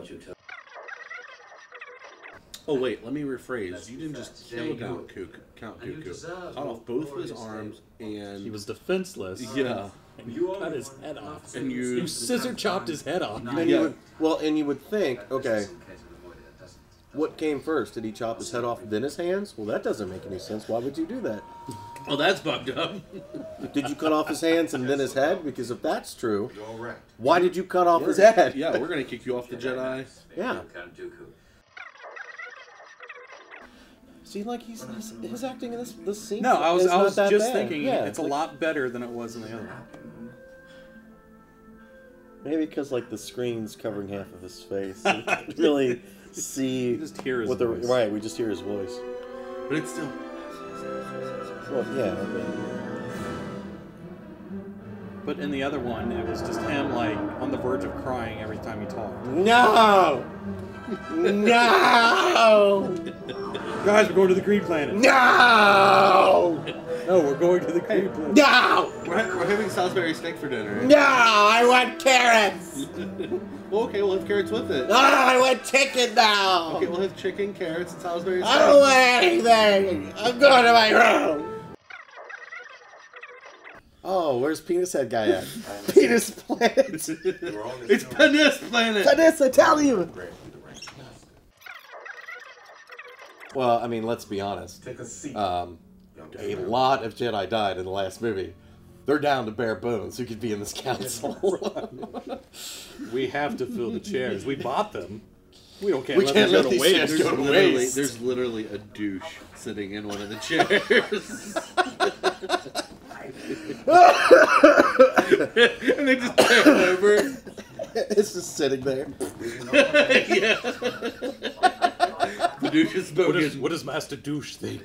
Oh wait, let me rephrase. You didn't just kill Count Dooku. Cut off both of his arms and He was defenseless. yeah. And you cut his head off. And You scissor chopped his head off. And you would think, okay, what came first? Did he chop his head off, then his hands? Well, that doesn't make any sense. Why would you do that? Oh, that's fucked up. Did you cut off his hands and then his head? Because if that's true, why did you cut off his head? Yeah, we're gonna kick you off the Jedi. Yeah. See, like his acting in this scene. No, I was is not that just bad. thinking Yeah, it's a lot better than it was in the other one. Maybe because like the screen's covering half of his face, so you can't really see. You just hear his what voice. Right, we just hear his voice. But it's still. Well, yeah. But in the other one, it was just him like on the verge of crying every time he talked. No! No! Guys, we're going to the Green Planet. No! No, we're going to the Green Planet. No! We're having Salisbury steak for dinner. No! I want carrots! Well, okay, we'll have carrots with it. No, I want chicken now! Okay, we'll have chicken, carrots, and Salisbury steak. I don't want anything! I'm going to my room! Oh, where's Penis Head guy at? Penis Planet! It's Penis Planet! Penis, I tell you! Well, I mean, let's be honest. Take a seat. A lot of Jedi died in the last movie. They're down to bare bones who could be in this council. We have to fill the chairs. We bought them. We don't We can't let these chairs go to waste. There's literally a douche sitting in one of the chairs. And they just turn over. It's just sitting there. Yeah. The douche is smoking. What does Master Douche think?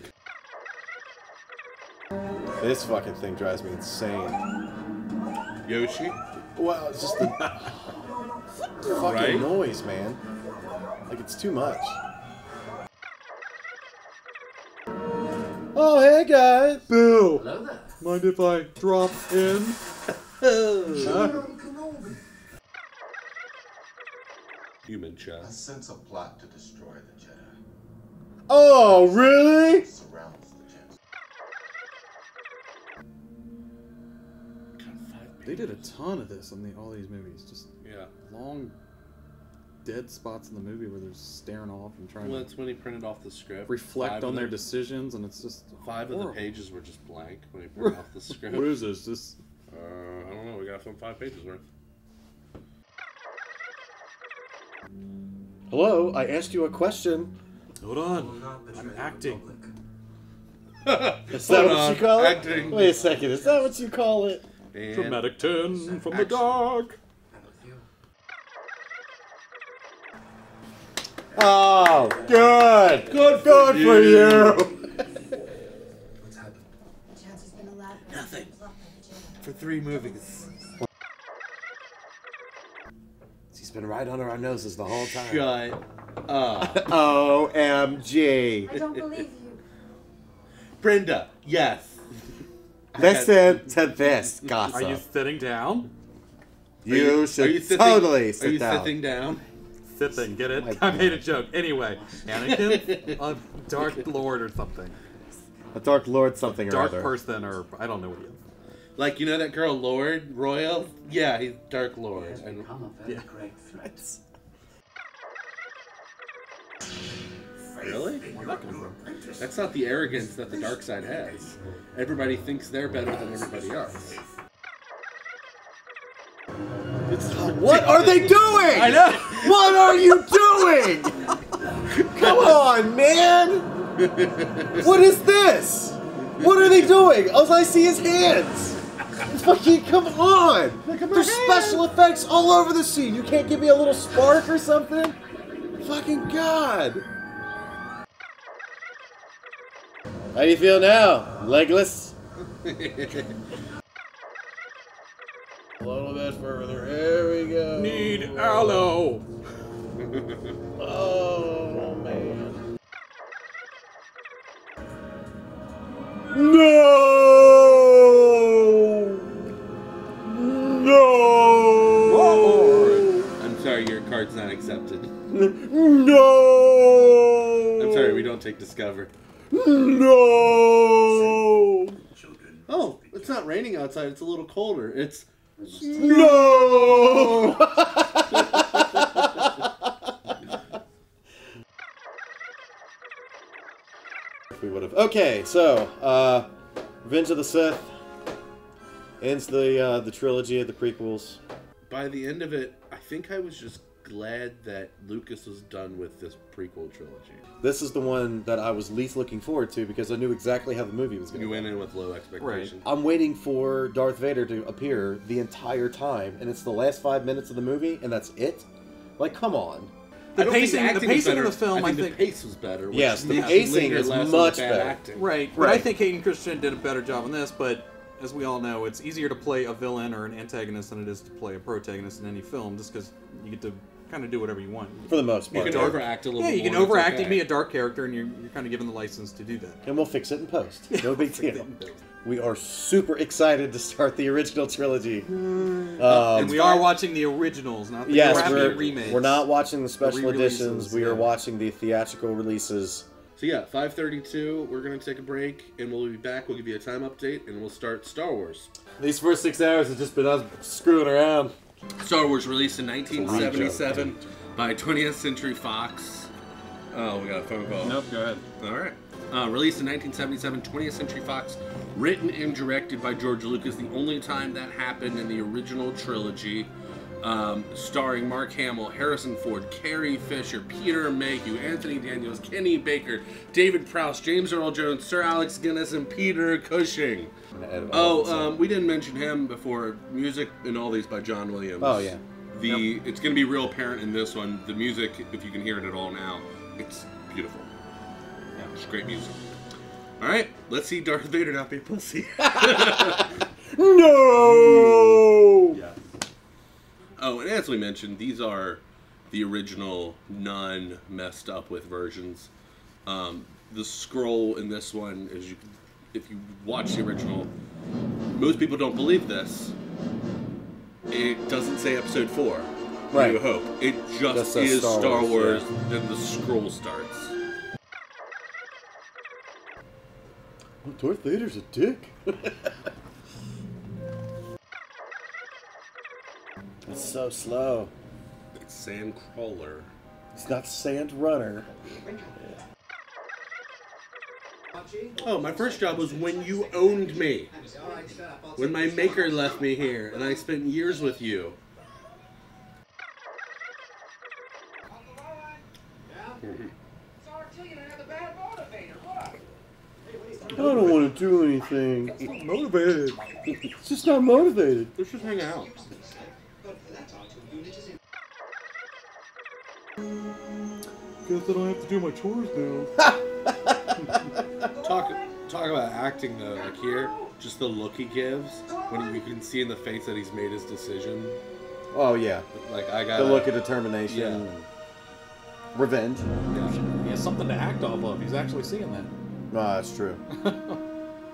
This fucking thing drives me insane. Yoshi? Well, it's just the fucking Right? noise, man. Like, it's too much. Oh, hey, guys! Bill! Hello there. Mind if I drop in? Huh? Human chest. I sense a plot to destroy the Jedi. Oh, really? They did a ton of this on all these movies. Just long, dead spots in the movie where they're staring off and trying Well, that's when he printed off the script. reflect on their decisions, and it's just 5 horrible. of the pages were just blank when he printed off the script. What is this? This I don't know. We got 5 pages worth. Hello, I asked you a question. hold on, I'm acting. Is that Hold what on, you call it? acting. Wait a second, is that what you call it? And Dramatic 10 from the dark. Oh, good. Good for you. What's happened? Chance has been allowed. Nothing. Blocked by the Jedi. for 3 movies. He's been right under our noses the whole time. Shut up. OMG. I don't believe you. Brenda, yes. Listen to this, gossip. Are you sitting down? You should totally sit Are you down. sitting down? Sitting, get it? I made a joke. Anyway, Anakin, a Dark Lord or something. A Dark Lord something or Dark other. person, or I don't know what he is. Like, you know that girl, Lord Royal? Yeah, he's Dark Lord. And Become a very Yeah. great threat. really? That's not the arrogance that the dark side has. Everybody thinks they're better than everybody else. What are they doing? I know! What are you doing? Come on, man! What is this? What are they doing? All I see is hands. Fucking come on! There's special effects all over the scene. You can't give me a little spark or something? Fucking God! How do you feel now, legless? A little bit further. Here we go. Need aloe. Oh man. No! No! I'm sorry, your card's not accepted. No! I'm sorry, we don't take Discover. No! Children. Oh, it's not raining outside. It's a little colder. It's No! We would have. Okay, so Revenge of the Sith ends the trilogy of the prequels. by the end of it, I think I was just glad that Lucas was done with this prequel trilogy. This is the one that I was least looking forward to because I knew exactly how the movie was going to You go. went in with low expectations. I'm waiting for Darth Vader to appear the entire time, and it's the last 5 minutes of the movie, and that's it? Like, come on. The I don't think pacing, the acting was pacing of better. the film, I think. the pace was better. Which Yes, the makes it pacing linger is less on much the bad better. acting. Right, but I Right. think Hayden Christensen did a better job on this, but as we all know, it's easier to play a villain or an antagonist than it is to play a protagonist in any film, just because you get to kind of do whatever you want. For the most You part. can overact a little Yeah, bit you can more, it's overact okay. and be a dark character, and you're kind of given the license to do that. And we'll fix it in post. No big deal. We are super excited to start the original trilogy. And we are watching the originals, not the Yes, crappy remakes. we're not watching the special re-releases, editions. We are yeah. watching the theatrical releases. So yeah, 5:32. We're gonna take a break, and we'll be back. We'll give you a time update, and we'll start Star Wars. These first 6 hours have just been us screwing around. Star Wars released in 1977 by 20th Century Fox. Oh, we got a phone call. Nope, go ahead. All right. Released in 1977, 20th Century Fox, written and directed by George Lucas. The only time that happened in the original trilogy. Starring Mark Hamill, Harrison Ford, Carrie Fisher, Peter Mayhew, Anthony Daniels, Kenny Baker, David Prowse, James Earl Jones, Sir Alex Guinness, and Peter Cushing. We didn't mention him before. Music in all these by John Williams. Oh, yeah. It's going to be real apparent in this one. The music, if you can hear it at all now, it's beautiful. Yeah, it's great music. All right, let's see Darth Vader not be a pussy. No! Yeah. Oh, and as we mentioned, these are the original, non-messed up with versions. The scroll in this one is, if you watch the original, most people don't believe this. It doesn't say Episode 4. Right. New Hope. It just says is Star Star Wars, Wars. Then the scroll starts. Oh, Darth Vader's a dick. It's so slow. It's Sandcrawler. It's not Sand Runner. Oh, my first job was when you owned me. When my maker left me here, and I spent years with you. I don't want to do anything. It's not motivated. It's just not motivated. Let's just hang out. Guess I don't have to do my chores now. Talk about acting though, like here, just the look he gives when you can see in the face that he's made his decision. Oh yeah, Like I got the look of determination, Yeah. and revenge. He has something to act off of. He's actually seeing that. No, that's true.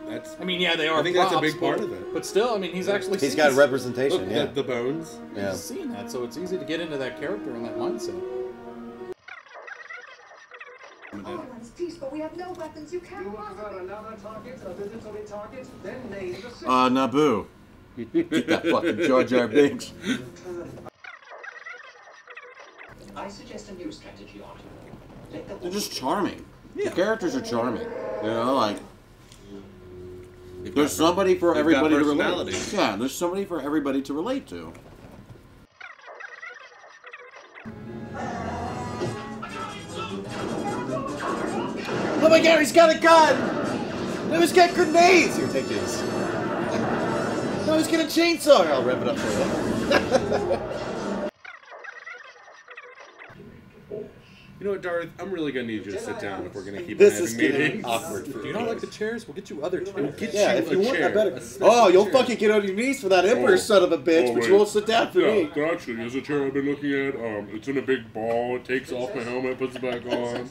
That's. I mean, yeah, they are. I think that's a props, big part but- of it. But still, I mean, he's actually. He's seeing got this- representation. Look, Yeah, the bones. yeah. He's seeing that, so it's easy to get into that character and that mindset. Everyone is peace, but we have no weapons. You can't possibly. Another target, a digitally target, then name the system. Naboo. Get that fucking Jar Jar Binks. I suggest a new strategy, Arthur. Let the They're just charming. The characters are charming. You know, like there's somebody for They've everybody got to relate. personalities. Yeah, there's somebody for everybody to relate to. Oh my God, he's got a gun! No, he's got grenades! Here, take these. No, he's got a chainsaw! Here, I'll rev it up for you. You know what, Darth? I'm really gonna need you to sit down if we're gonna keep This having is getting meetings. awkward for Do you not like the chairs? We'll get you other chairs. Get Yeah, you if you a want, I chair. better. A special Oh, you'll chair. fucking get on your knees for that Emperor son of a bitch, but wait. you won't sit down for me. there actually is a chair I've been looking at. It's in a big ball. It takes off my helmet, puts it back on.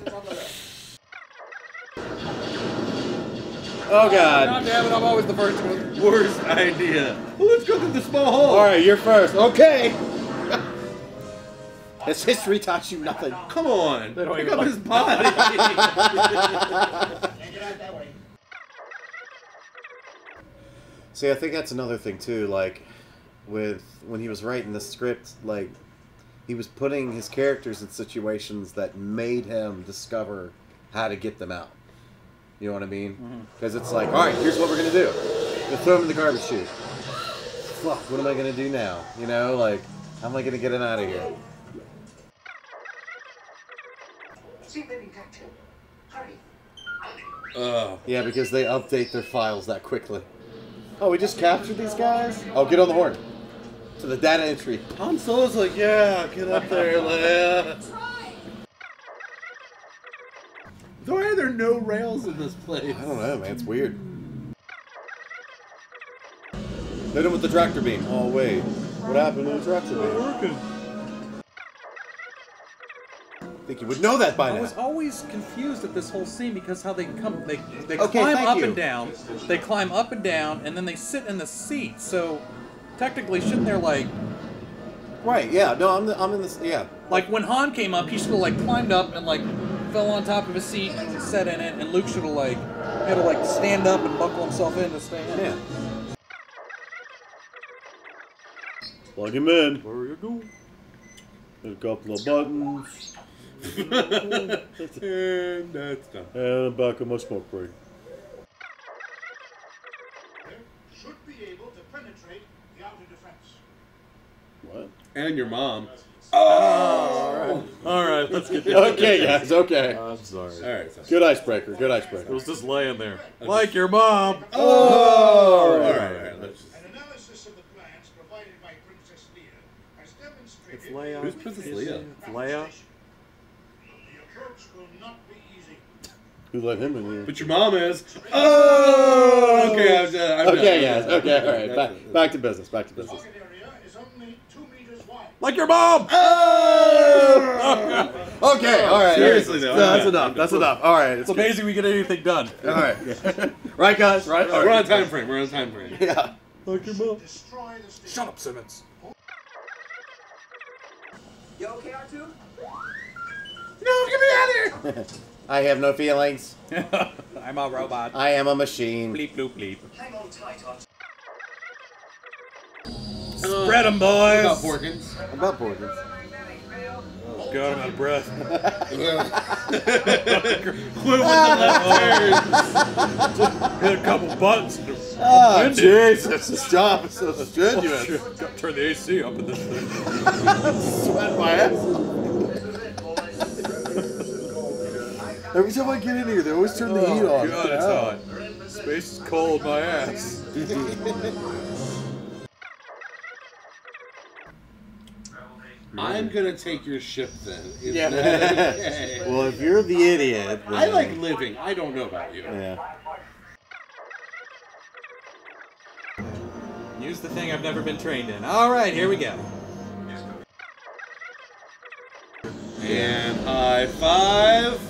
Oh God. God damn it, I'm always the first one. Worst idea. Well, let's go through the small hole. All right, you're first. Okay. Has history taught you nothing? Come on. They don't Pick even up like- his body. See, I think that's another thing too. Like, with when he was writing the script, like he was putting his characters in situations that made him discover how to get them out. You know what I mean? Because it's like, all right, here's what we're gonna do. We're gonna throw him in the garbage chute. Fuck, what am I gonna do now? You know, like, how am I gonna get him out of here? See if they detect him. Hurry. Yeah, because they update their files that quickly. Oh, we just captured these guys? Oh, get on the horn. To the data entry. Han Solo's like, yeah, get up there, Leia. Why are there no rails in this place? I don't know, man. It's weird. Hit him with the tractor beam. Oh, wait. What happened to the tractor beam? Working. I think you would know that by I now. was always confused at this whole scene because how they come, they Okay, climb thank up you. and down, they climb up and down, and then they sit in the seat. So technically, shouldn't there like Right, yeah. No, I'm in this, yeah. like when Han came up, he should have like climbed up and like fell on top of his seat and sat in it, and Luke should have like had to like stand up and buckle himself in to stay in. Yeah. Plug him in. There you go. Hit a couple of buttons. And that's done. And I'm back on my smoke break. Should be able to penetrate the outer defense. What? And your mom. All right, let's get this. Okay, guys, okay. I'm sorry. Alright, so. Good icebreaker, good icebreaker. It was just laying there, like your mom. Oh! Alright. Let's just... An analysis of the plans provided by Princess Leia has demonstrated It's Leia. Who's Princess Leia? It's Leia. the approach will not be easy. Who let him in here? But your mom is. Oh! Okay, I'm done. Okay, guys, okay, alright. Back to business, back to The business. target area is only 2 meters wide. Like your mom. Okay, alright. Seriously, though, No, that's I'm enough, that's enough. Alright, It's amazing we get anything done. Alright. Right, guys, right? We're on time frame. We're on time frame. Yeah. Like your mom. Destroy the station. Shut up, Simmons. You okay, R2? No, get me out of here! I have no feelings. I'm a robot. I am a machine. Bleep, bloop, bleep. Hang on tight, Archie. Spread 'em, boys. About Porkins. About Porkins. Oh, God, I'm out of breath. Quit with the left turn. Hit a couple buttons. Oh, Jesus, this job is so strenuous. Gotta turn the AC up in this thing. Sweat my ass. Every time I get in here, they always turn the heat on. God, it's hot. Space is cold, my ass. I'm gonna take your ship then. Is Yeah. that okay? Well, if you're the idiot, then... I like living. I don't know about you. Yeah. Use the thing I've never been trained in. All right, here we go. And high five.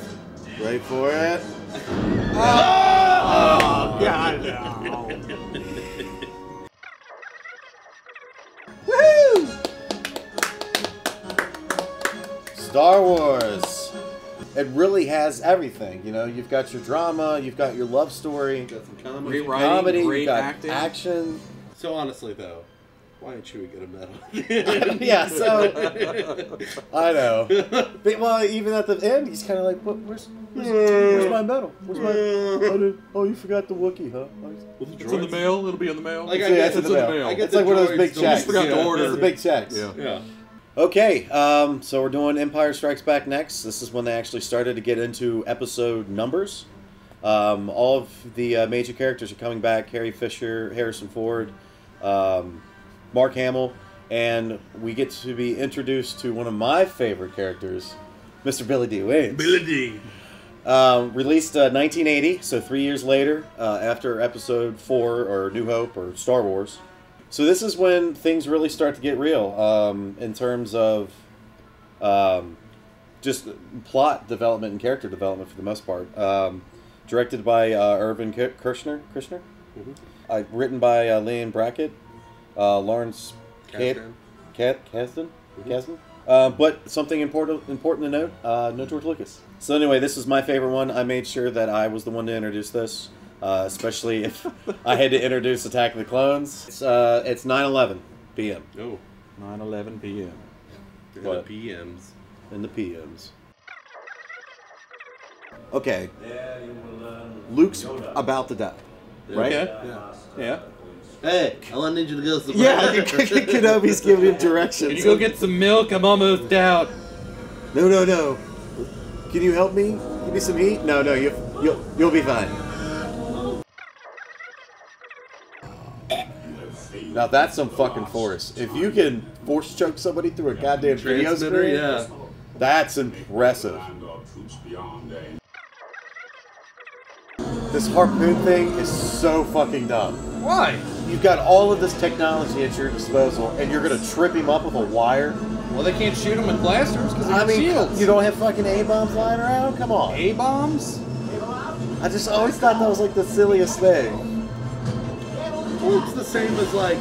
Wait for it. Oh, God, no. Woo! Star Wars. It really has everything. You know, you've got your drama, you've got your love story, Got some comedy. Great writing, comedy, great you've got acting. action. So honestly, though, why didn't Chewie get a medal? Yeah, so I know. But, well, even at the end, he's kind of like, "Where's my medal? Where's my? Oh, you forgot the Wookiee, huh?" It's in the mail. It'll be in the mail. Like, Yeah, I guess it's in the mail. I get It's the like one of those droids big don't- checks. forgot to order. It's the big checks. Yeah. Yeah. Okay, so we're doing Empire Strikes Back next. This is when they actually started to get into episode numbers. All of the major characters are coming back: Carrie Fisher, Harrison Ford, Mark Hamill, and we get to be introduced to one of my favorite characters, Mr. Billy D. Williams. Billy D. Released 1980, so 3 years later, after Episode 4 or New Hope or Star Wars. So this is when things really start to get real in terms of just plot development and character development for the most part. Directed by Irvin Kershner. Written by Liam Brackett, Lawrence Kasdan. But something important to note, no George Lucas. So anyway, this is my favorite one. I made sure that I was the one to introduce this, especially if I had to introduce Attack of the Clones. It's 9:11 p.m. Oh. 9:11 p.m. What? PMs. in the PMs. Okay. Luke's about to die, right? Okay. Yeah. Hey, I need you to go somewhere. Yeah, Kenobi's giving him directions. Can you go get some milk? I'm almost out. No. Can you help me? Give me some heat? No, you'll be fine. Now that's some fucking force. If you can force choke somebody through a goddamn video Transmitter, screen, yeah. that's impressive. This harpoon thing is so fucking dumb. Why? You've got all of this technology at your disposal, and you're gonna trip him up with a wire? Well, they can't shoot them with blasters because they're I mean, shields. you don't have fucking A-bombs lying around? Come on. A-bombs? I just always thought that was like the silliest thing. Well, it's the same as like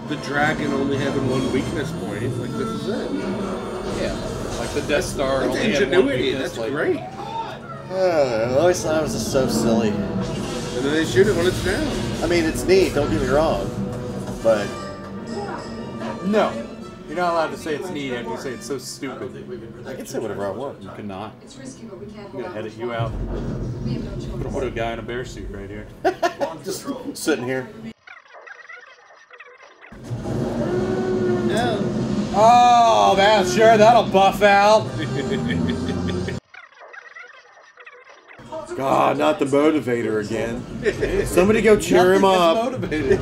the dragon only having one weakness point. Like this is it. Yeah. Like the Death Star That's only had one ingenuity. weakness, That's like, great. I always thought it was just so silly. And then they shoot it when it's down. I mean, it's neat, don't get me wrong, but No. You're not allowed to say it's neat after you say it's so stupid. I can say whatever I want. You cannot. It's risky, but we can't I'm hold gonna out. edit you out. We have no choice. Put a guy in a bear suit right here. Just sitting here. No. Oh, that's sure that'll buff out. God, not the motivator again. Somebody go cheer him Nothing up. gets motivated.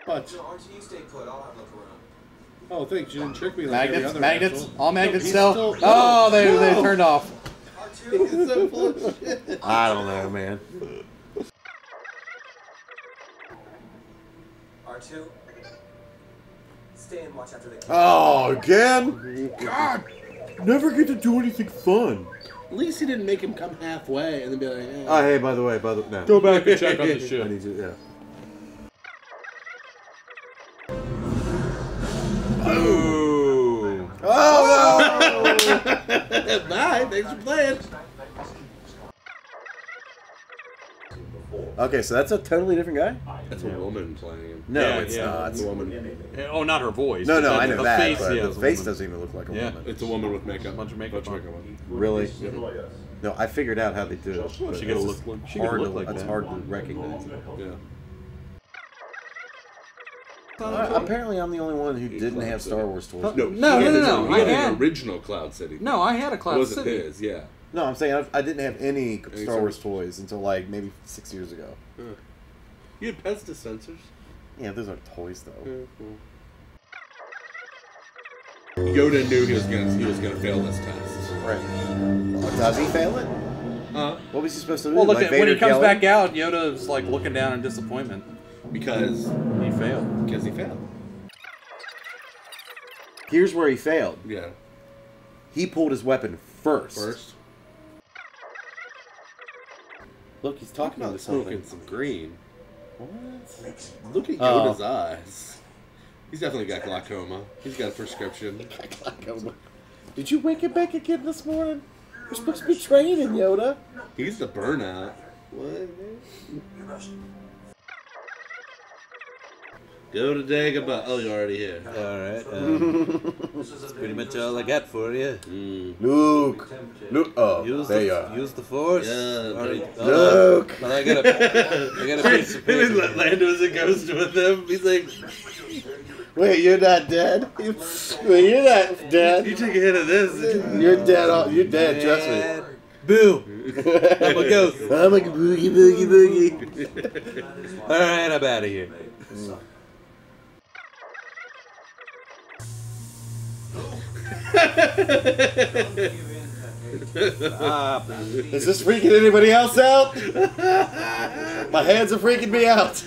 Punch. Archie, you stay put. I'll have a look around. Oh, thanks. You didn't trick me like every other Magnets, asshole. all magnets he's still. still- Oh, they No. turned off. He's so full of shit. I don't know, man. R2, stay and watch after they come. Oh, again? God, never get to do anything fun. At least he didn't make him come halfway and then be like, eh. Oh, hey, by the way, no. Go back and check on the I ship. need you, yeah. Ooh. Oh, no! Bye. Thanks for playing. Okay, so that's a totally different guy? That's a woman playing him. No, Yeah, it's yeah. not. It's a woman. Oh, not her voice. No, but I know the that, face, but yeah, the it's a face woman. doesn't even look like a Yeah. woman. It's a woman with makeup. Bunch of makeup on. on. Really? No, I figured out how they do it. Well, but she gotta it's look- just she could hard look to, like it's that. hard to recognize. Yeah. Apparently, I'm the only one who didn't have Star Wars toys. No, No. he I had had- an original Cloud City. No, I had a It Cloud wasn't City. his, yeah. No, I'm saying I didn't have any Any Star Wars Star toys until like maybe 6 years ago. You had pest dispensers. Yeah, those aren't toys though. Yoda knew he was gonna fail this test. Right. Well, does he fail it? What was he supposed to do? Well, look, Like when he Vader comes yelling? back out, Yoda's like looking down in disappointment. Because He failed. he failed. Here's where he failed. Yeah. He pulled his weapon first. Look, he's talking Not about something. smoking some green. What? Look at Yoda's eyes. He's definitely got glaucoma. He's got a prescription. Did you wake him back again this morning? You're supposed to be training, Yoda. He's the burnout. What? Go to Dagobah. Oh, you're already here. Alright, that's pretty much all I got for you. Luke. Oh, Use there you the, are. use the force. Yeah, Luke. But I got a piece of paper. Lando's a ghost with him. He's like, Wait, you're not dead? Wait, you're not dead. you take a hit of this. You're dead. You're dead, trust me. And boo! I'm a ghost. I'm like a boogie, boogie, boogie. Alright, I'm out of here. Is this freaking anybody else out? My hands are freaking me out.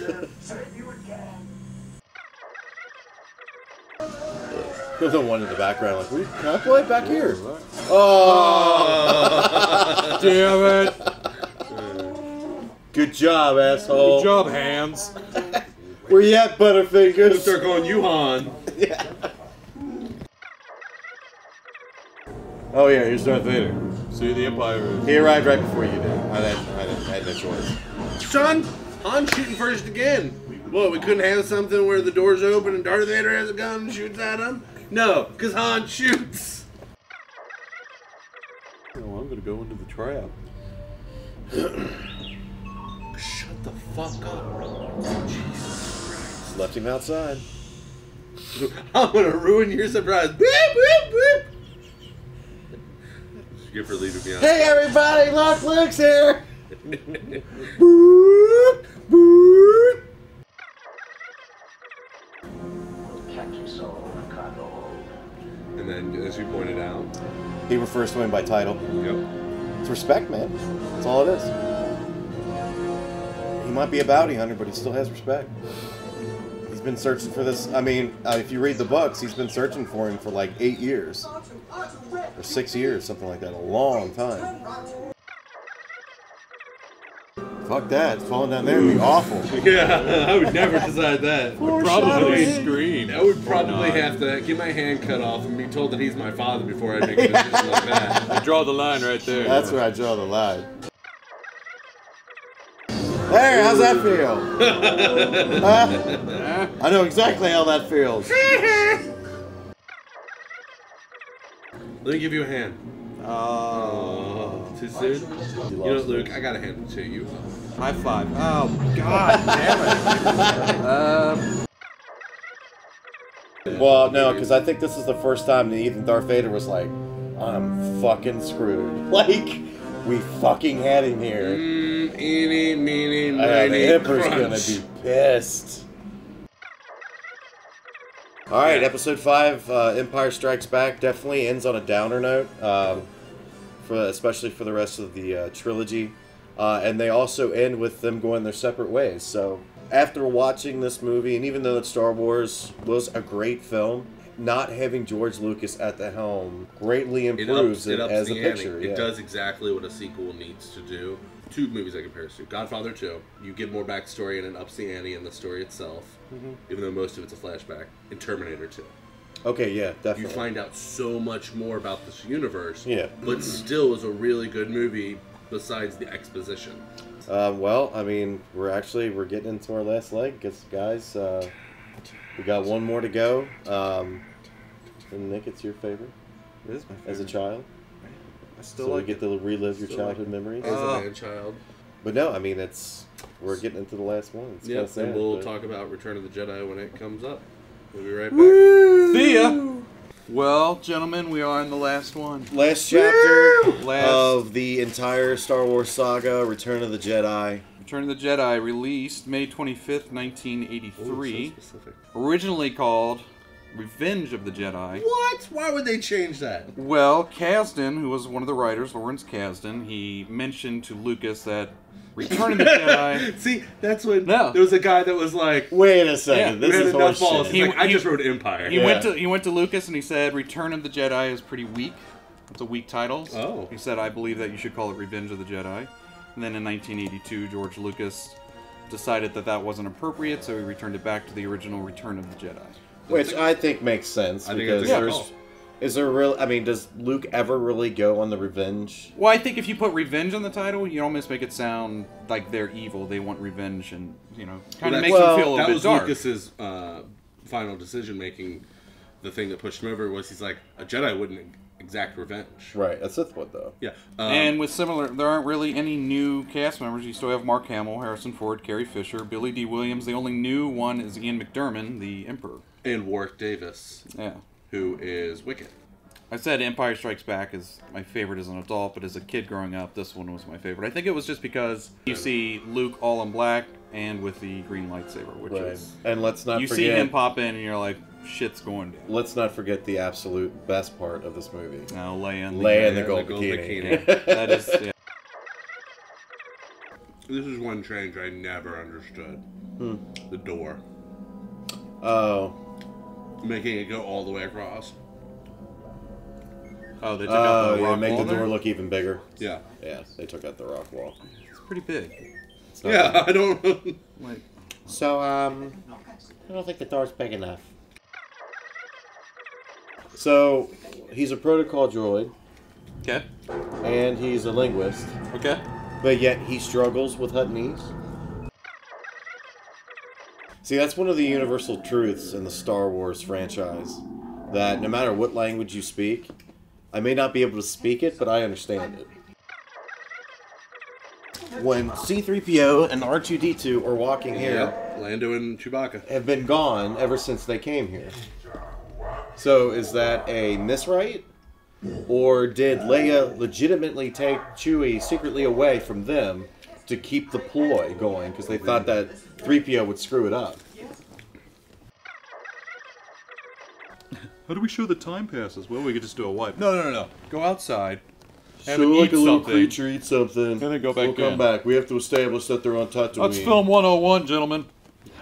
There's the one in the background like, can I play back here? Oh! Damn it! Good job, asshole. Good job, hands. Where you at, Butterfingers? Start going Yuhan. Yeah. Oh yeah, here's Darth Vader. See the Empire. He arrived right before you did. I had no choice. Son, Han's shooting first again. What, we couldn't have something where the door's open and Darth Vader has a gun and shoots at him? No, because Han shoots. Oh, I'm gonna go into the trap. Shut the fuck up. Jesus Left him outside. Christ. I'm gonna ruin your surprise. Boop, boop, boop. Good for leaving me out. Hey everybody, look, Luke's here. Boop, boop. And then, as you pointed out, He refers to him by title. yep. It's respect, man. That's all it is. He might be a bounty hunter, but he still has respect. He's been searching for this. I mean, if you read the books, he's been searching for him for like 8 years. Or 6 years, something like that. A long time. Fuck that. Falling down there would be awful. Yeah, I would never decide that. Probably scream. I would probably have to get my hand cut off and be told that he's my father before I make a decision like that. I draw the line right there. That's where I draw the line. There, how's that feel? Huh? I know exactly how that feels. Let me give you a hand. Oh, too soon? You know what, Luke? I gotta hand it to you. High five. Oh, God damn it. Well, no, because I think this is the first time that even Darth Vader was like, I'm fucking screwed. Like, we fucking had him here. Eeny, meeny, The miny, Emperor's crunch. gonna be pissed. Alright, episode 5, Empire Strikes Back, definitely ends on a downer note, especially for the rest of the trilogy. And they also end with them going their separate ways. So, after watching this movie, and even though that Star Wars was a great film, not having George Lucas at the helm greatly improves it ups as a the ante. picture. It Yeah. does exactly what a sequel needs to do. Two movies I compare it to. Godfather 2, you get more backstory and it ups the ante in the story itself, even though most of it's a flashback. And Terminator 2. Okay, yeah, definitely. You find out so much more about this universe, Yeah. but still is a really good movie besides the exposition. Well, I mean, we're getting into our last leg, guys. We got one more to go. And Nick, it's your favorite. It is my favorite. As a child. I still so like we get to relive your childhood memories. As a man-child. But no, I mean, we're getting into the last one. It's Yes, and we'll talk about Return of the Jedi when it comes up. We'll be right back. Woo! See ya! Well, gentlemen, we are in the last one. Last chapter of the entire Star Wars saga, Return of the Jedi. Return of the Jedi, released May 25th, 1983. Ooh, so specific. Originally called Revenge of the Jedi. What? Why would they change that? Well, Kasdan, who was one of the writers, Lawrence Kasdan, he mentioned to Lucas that Return of the Jedi... See, that's when there was a guy that was like... Wait a second, this is horseshit. I just wrote Empire. He went to Lucas and he said, Return of the Jedi is pretty weak. It's a weak title. Oh. He said, I believe that you should call it Revenge of the Jedi. And then in 1982, George Lucas decided that that wasn't appropriate, so he returned it back to the original Return of the Jedi. Which I think makes sense, because is there real? I mean, does Luke ever really go on the revenge? Well, I think if you put revenge on the title, you almost make it sound like they're evil. They want revenge, and kind of makes them feel a little bit dark. That was Lucas's final decision making. The thing that pushed him over was he's like, a Jedi wouldn't exact revenge. Right, a Sith would though. Yeah, and with similar, there aren't really any new cast members. You still have Mark Hamill, Harrison Ford, Carrie Fisher, Billy D. Williams. The only new one is Ian McDiarmid, the Emperor. And Warwick Davis, who is Wicket. I said Empire Strikes Back is my favorite as an adult, but as a kid growing up, this one was my favorite. I think it was just because you see Luke all in black and with the green lightsaber, which is... And let's not forget... You see him pop in and you're like, shit's going down. Let's not forget the absolute best part of this movie. No, Leia in the gold bikini. Yeah, that is... Yeah. This is one change I never understood. The door. Oh. Making it go all the way across. Oh, they took out the rock make wall the door there? look even bigger. Yeah. Yeah, they took out the rock wall. It's pretty big. Yeah, I don't know. Like, so, I don't think the door's big enough. So, he's a protocol droid. Okay. And he's a linguist. Okay. But yet he struggles with Huttonese. See, that's one of the universal truths in the Star Wars franchise. That no matter what language you speak, I may not be able to speak it, but I understand it. When C-3PO and R2-D2 are walking here... Lando and Chewbacca. ...have been gone ever since they came here. So is that a miswrite? Or did Leia legitimately take Chewie secretly away from them to keep the ploy going? Because they thought that 3PO would screw it up. How do we show the time passes? Well, we could just do a wipe. No. Go outside. Have So it like eat a little something. creature eat something. And then go back We'll come in. back. We have to establish that they're on Tatooine. Let's film 101, gentlemen.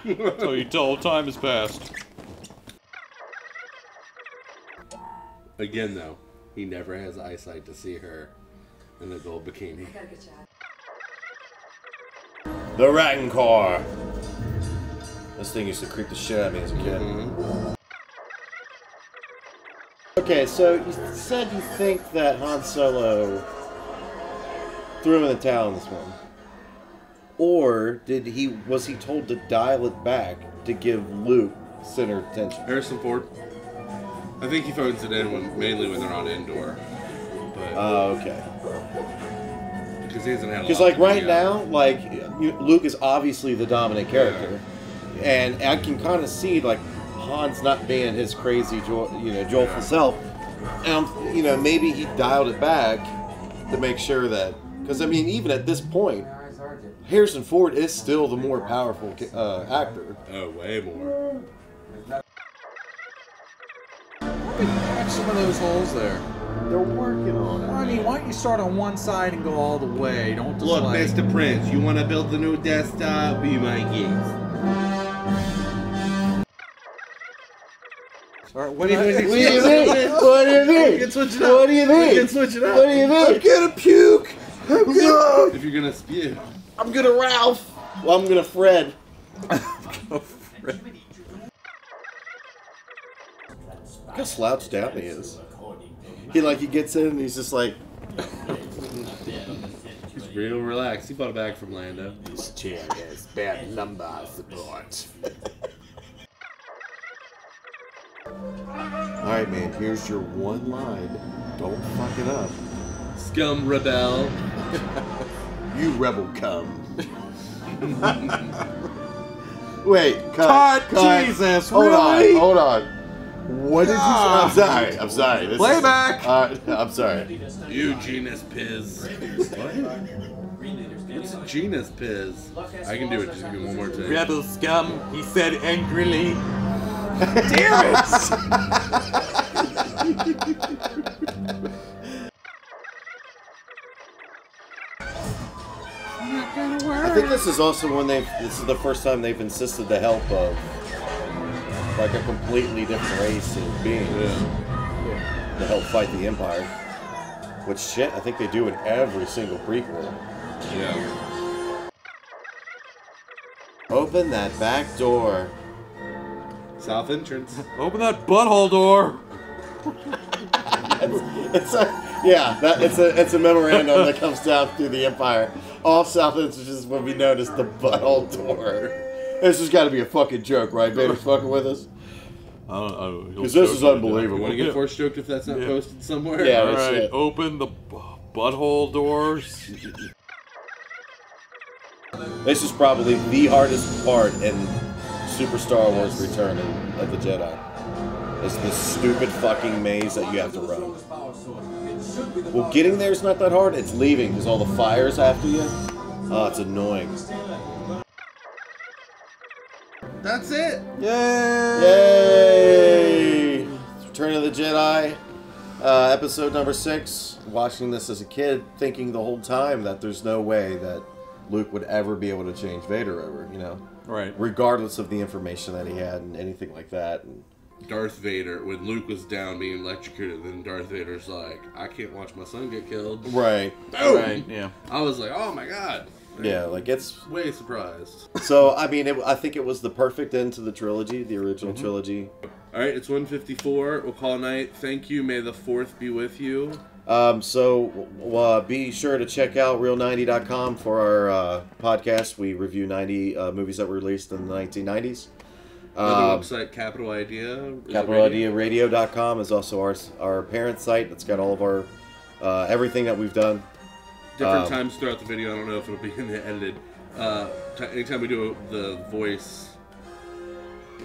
So you tell time has passed. Again, though, he never has eyesight to see her in the gold bikini. The Rancor. This thing used to creep the shit out of me as a kid. Okay, so you said you think that Han Solo threw him in the towel in this one. Or was he told to dial it back to give Luke center attention? Harrison Ford. I think he phones it in mainly when they're on Endor. Oh, okay. Because he hasn't had a lot. Because like right now, like Luke is obviously the dominant character, and I can kind of see like Han's not being his crazy, joyful self, and maybe he dialed it back to make sure that, because I mean even at this point, Harrison Ford is still the more powerful actor. Oh, way more. Patch some of those holes there. They're working on it. I mean, why don't you start on one side and go all the way? Don't just Look, like... Mr. Prince, you want to build the new Death Star? Be my guest. All right, What do you mean? What do you mean? We can switch it up. What do you mean? We can switch it up. What do you mean? I'm gonna puke. If you're gonna spew. I'm gonna Ralph. Well, I'm gonna Fred. Look how slouched down he is. He gets in and he's just like... Real relaxed. He bought a bag from Lando. This chair has bad lumbar support. Alright, man, here's your one line. Don't fuck it up. Scum rebel. You rebel cum. Wait, cut. Jesus, hold really? Hold on. What did you say? I'm sorry. This Playback! I'm sorry. You genus piz. What? What's a genus piz? I can do it. Just give me one more time. Rebel scum, he said angrily. Damn it! I think this is also when this is the first time they've insisted the help of like a completely different race of beings to help fight the Empire. Which shit, I think they do in every single prequel. Yeah. Open that back door. South entrance. Open that butthole door. It's a memorandum that comes down through the Empire. All South entrances will be known as the butthole door. This has got to be a fucking joke, right? Vader's fucking with us. Because this is unbelievable. Want to get force choked if that's not posted somewhere? Yeah, All right, it. open the butthole doors. This is probably the hardest part in Super Star Wars Return of the Jedi. It's this stupid fucking maze that you have to run. Well, getting there is not that hard. It's leaving because all the fire's after you. Oh, it's annoying. That's it. Yay! Return of the Jedi, episode number 6. Watching this as a kid, thinking the whole time that there's no way that Luke would ever be able to change Vader over, you know? Right. Regardless of the information that he had and anything like that. And Darth Vader, when Luke was down being electrocuted, then Darth Vader's like, I can't watch my son get killed. right. Boom! Right, yeah. I was like, oh my god. Yeah, like it's way surprised. So, I mean, I think it was the perfect end to the trilogy, the original trilogy. All right, it's 1:54. We'll call it night. Thank you. May the 4th be with you. So be sure to check out Real90.com for our podcast. We review 90 movies that were released in the 1990s. Another website, Capital Idea. CapitalIdeaRadio.com is also our parent site. It's got all of our everything that we've done. Different times throughout the video. I don't know if it'll be in the edited. Anytime we do the voice,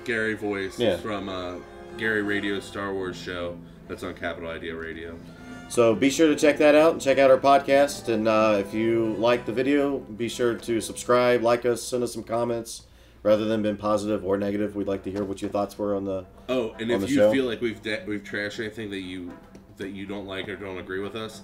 Gary voice from Gary Radio Star Wars show, that's on Capital Idea Radio. So be sure to check that out and check out our podcast. And if you like the video, be sure to subscribe, like us, send us some comments. Rather than being positive or negative, we'd like to hear what your thoughts were on the and if you feel like we've trashed anything that you don't like or don't agree with us,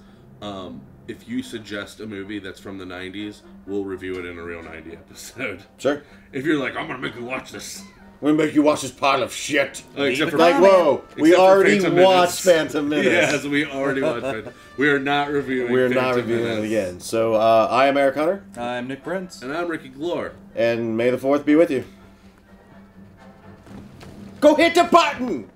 if you suggest a movie that's from the 90s, we'll review it in a Real 90 episode. Sure. If you're like, I'm gonna make you watch this. We're gonna make you watch this pile of shit. Except for we already watched Phantom Menace. Yes, we already watched Phantom. We are not reviewing We're Phantom not reviewing Menace. it again. So, I am Eric Hunter. I'm Nick Prince. And I'm Ricky Glore. And may the 4th be with you. Go hit the button!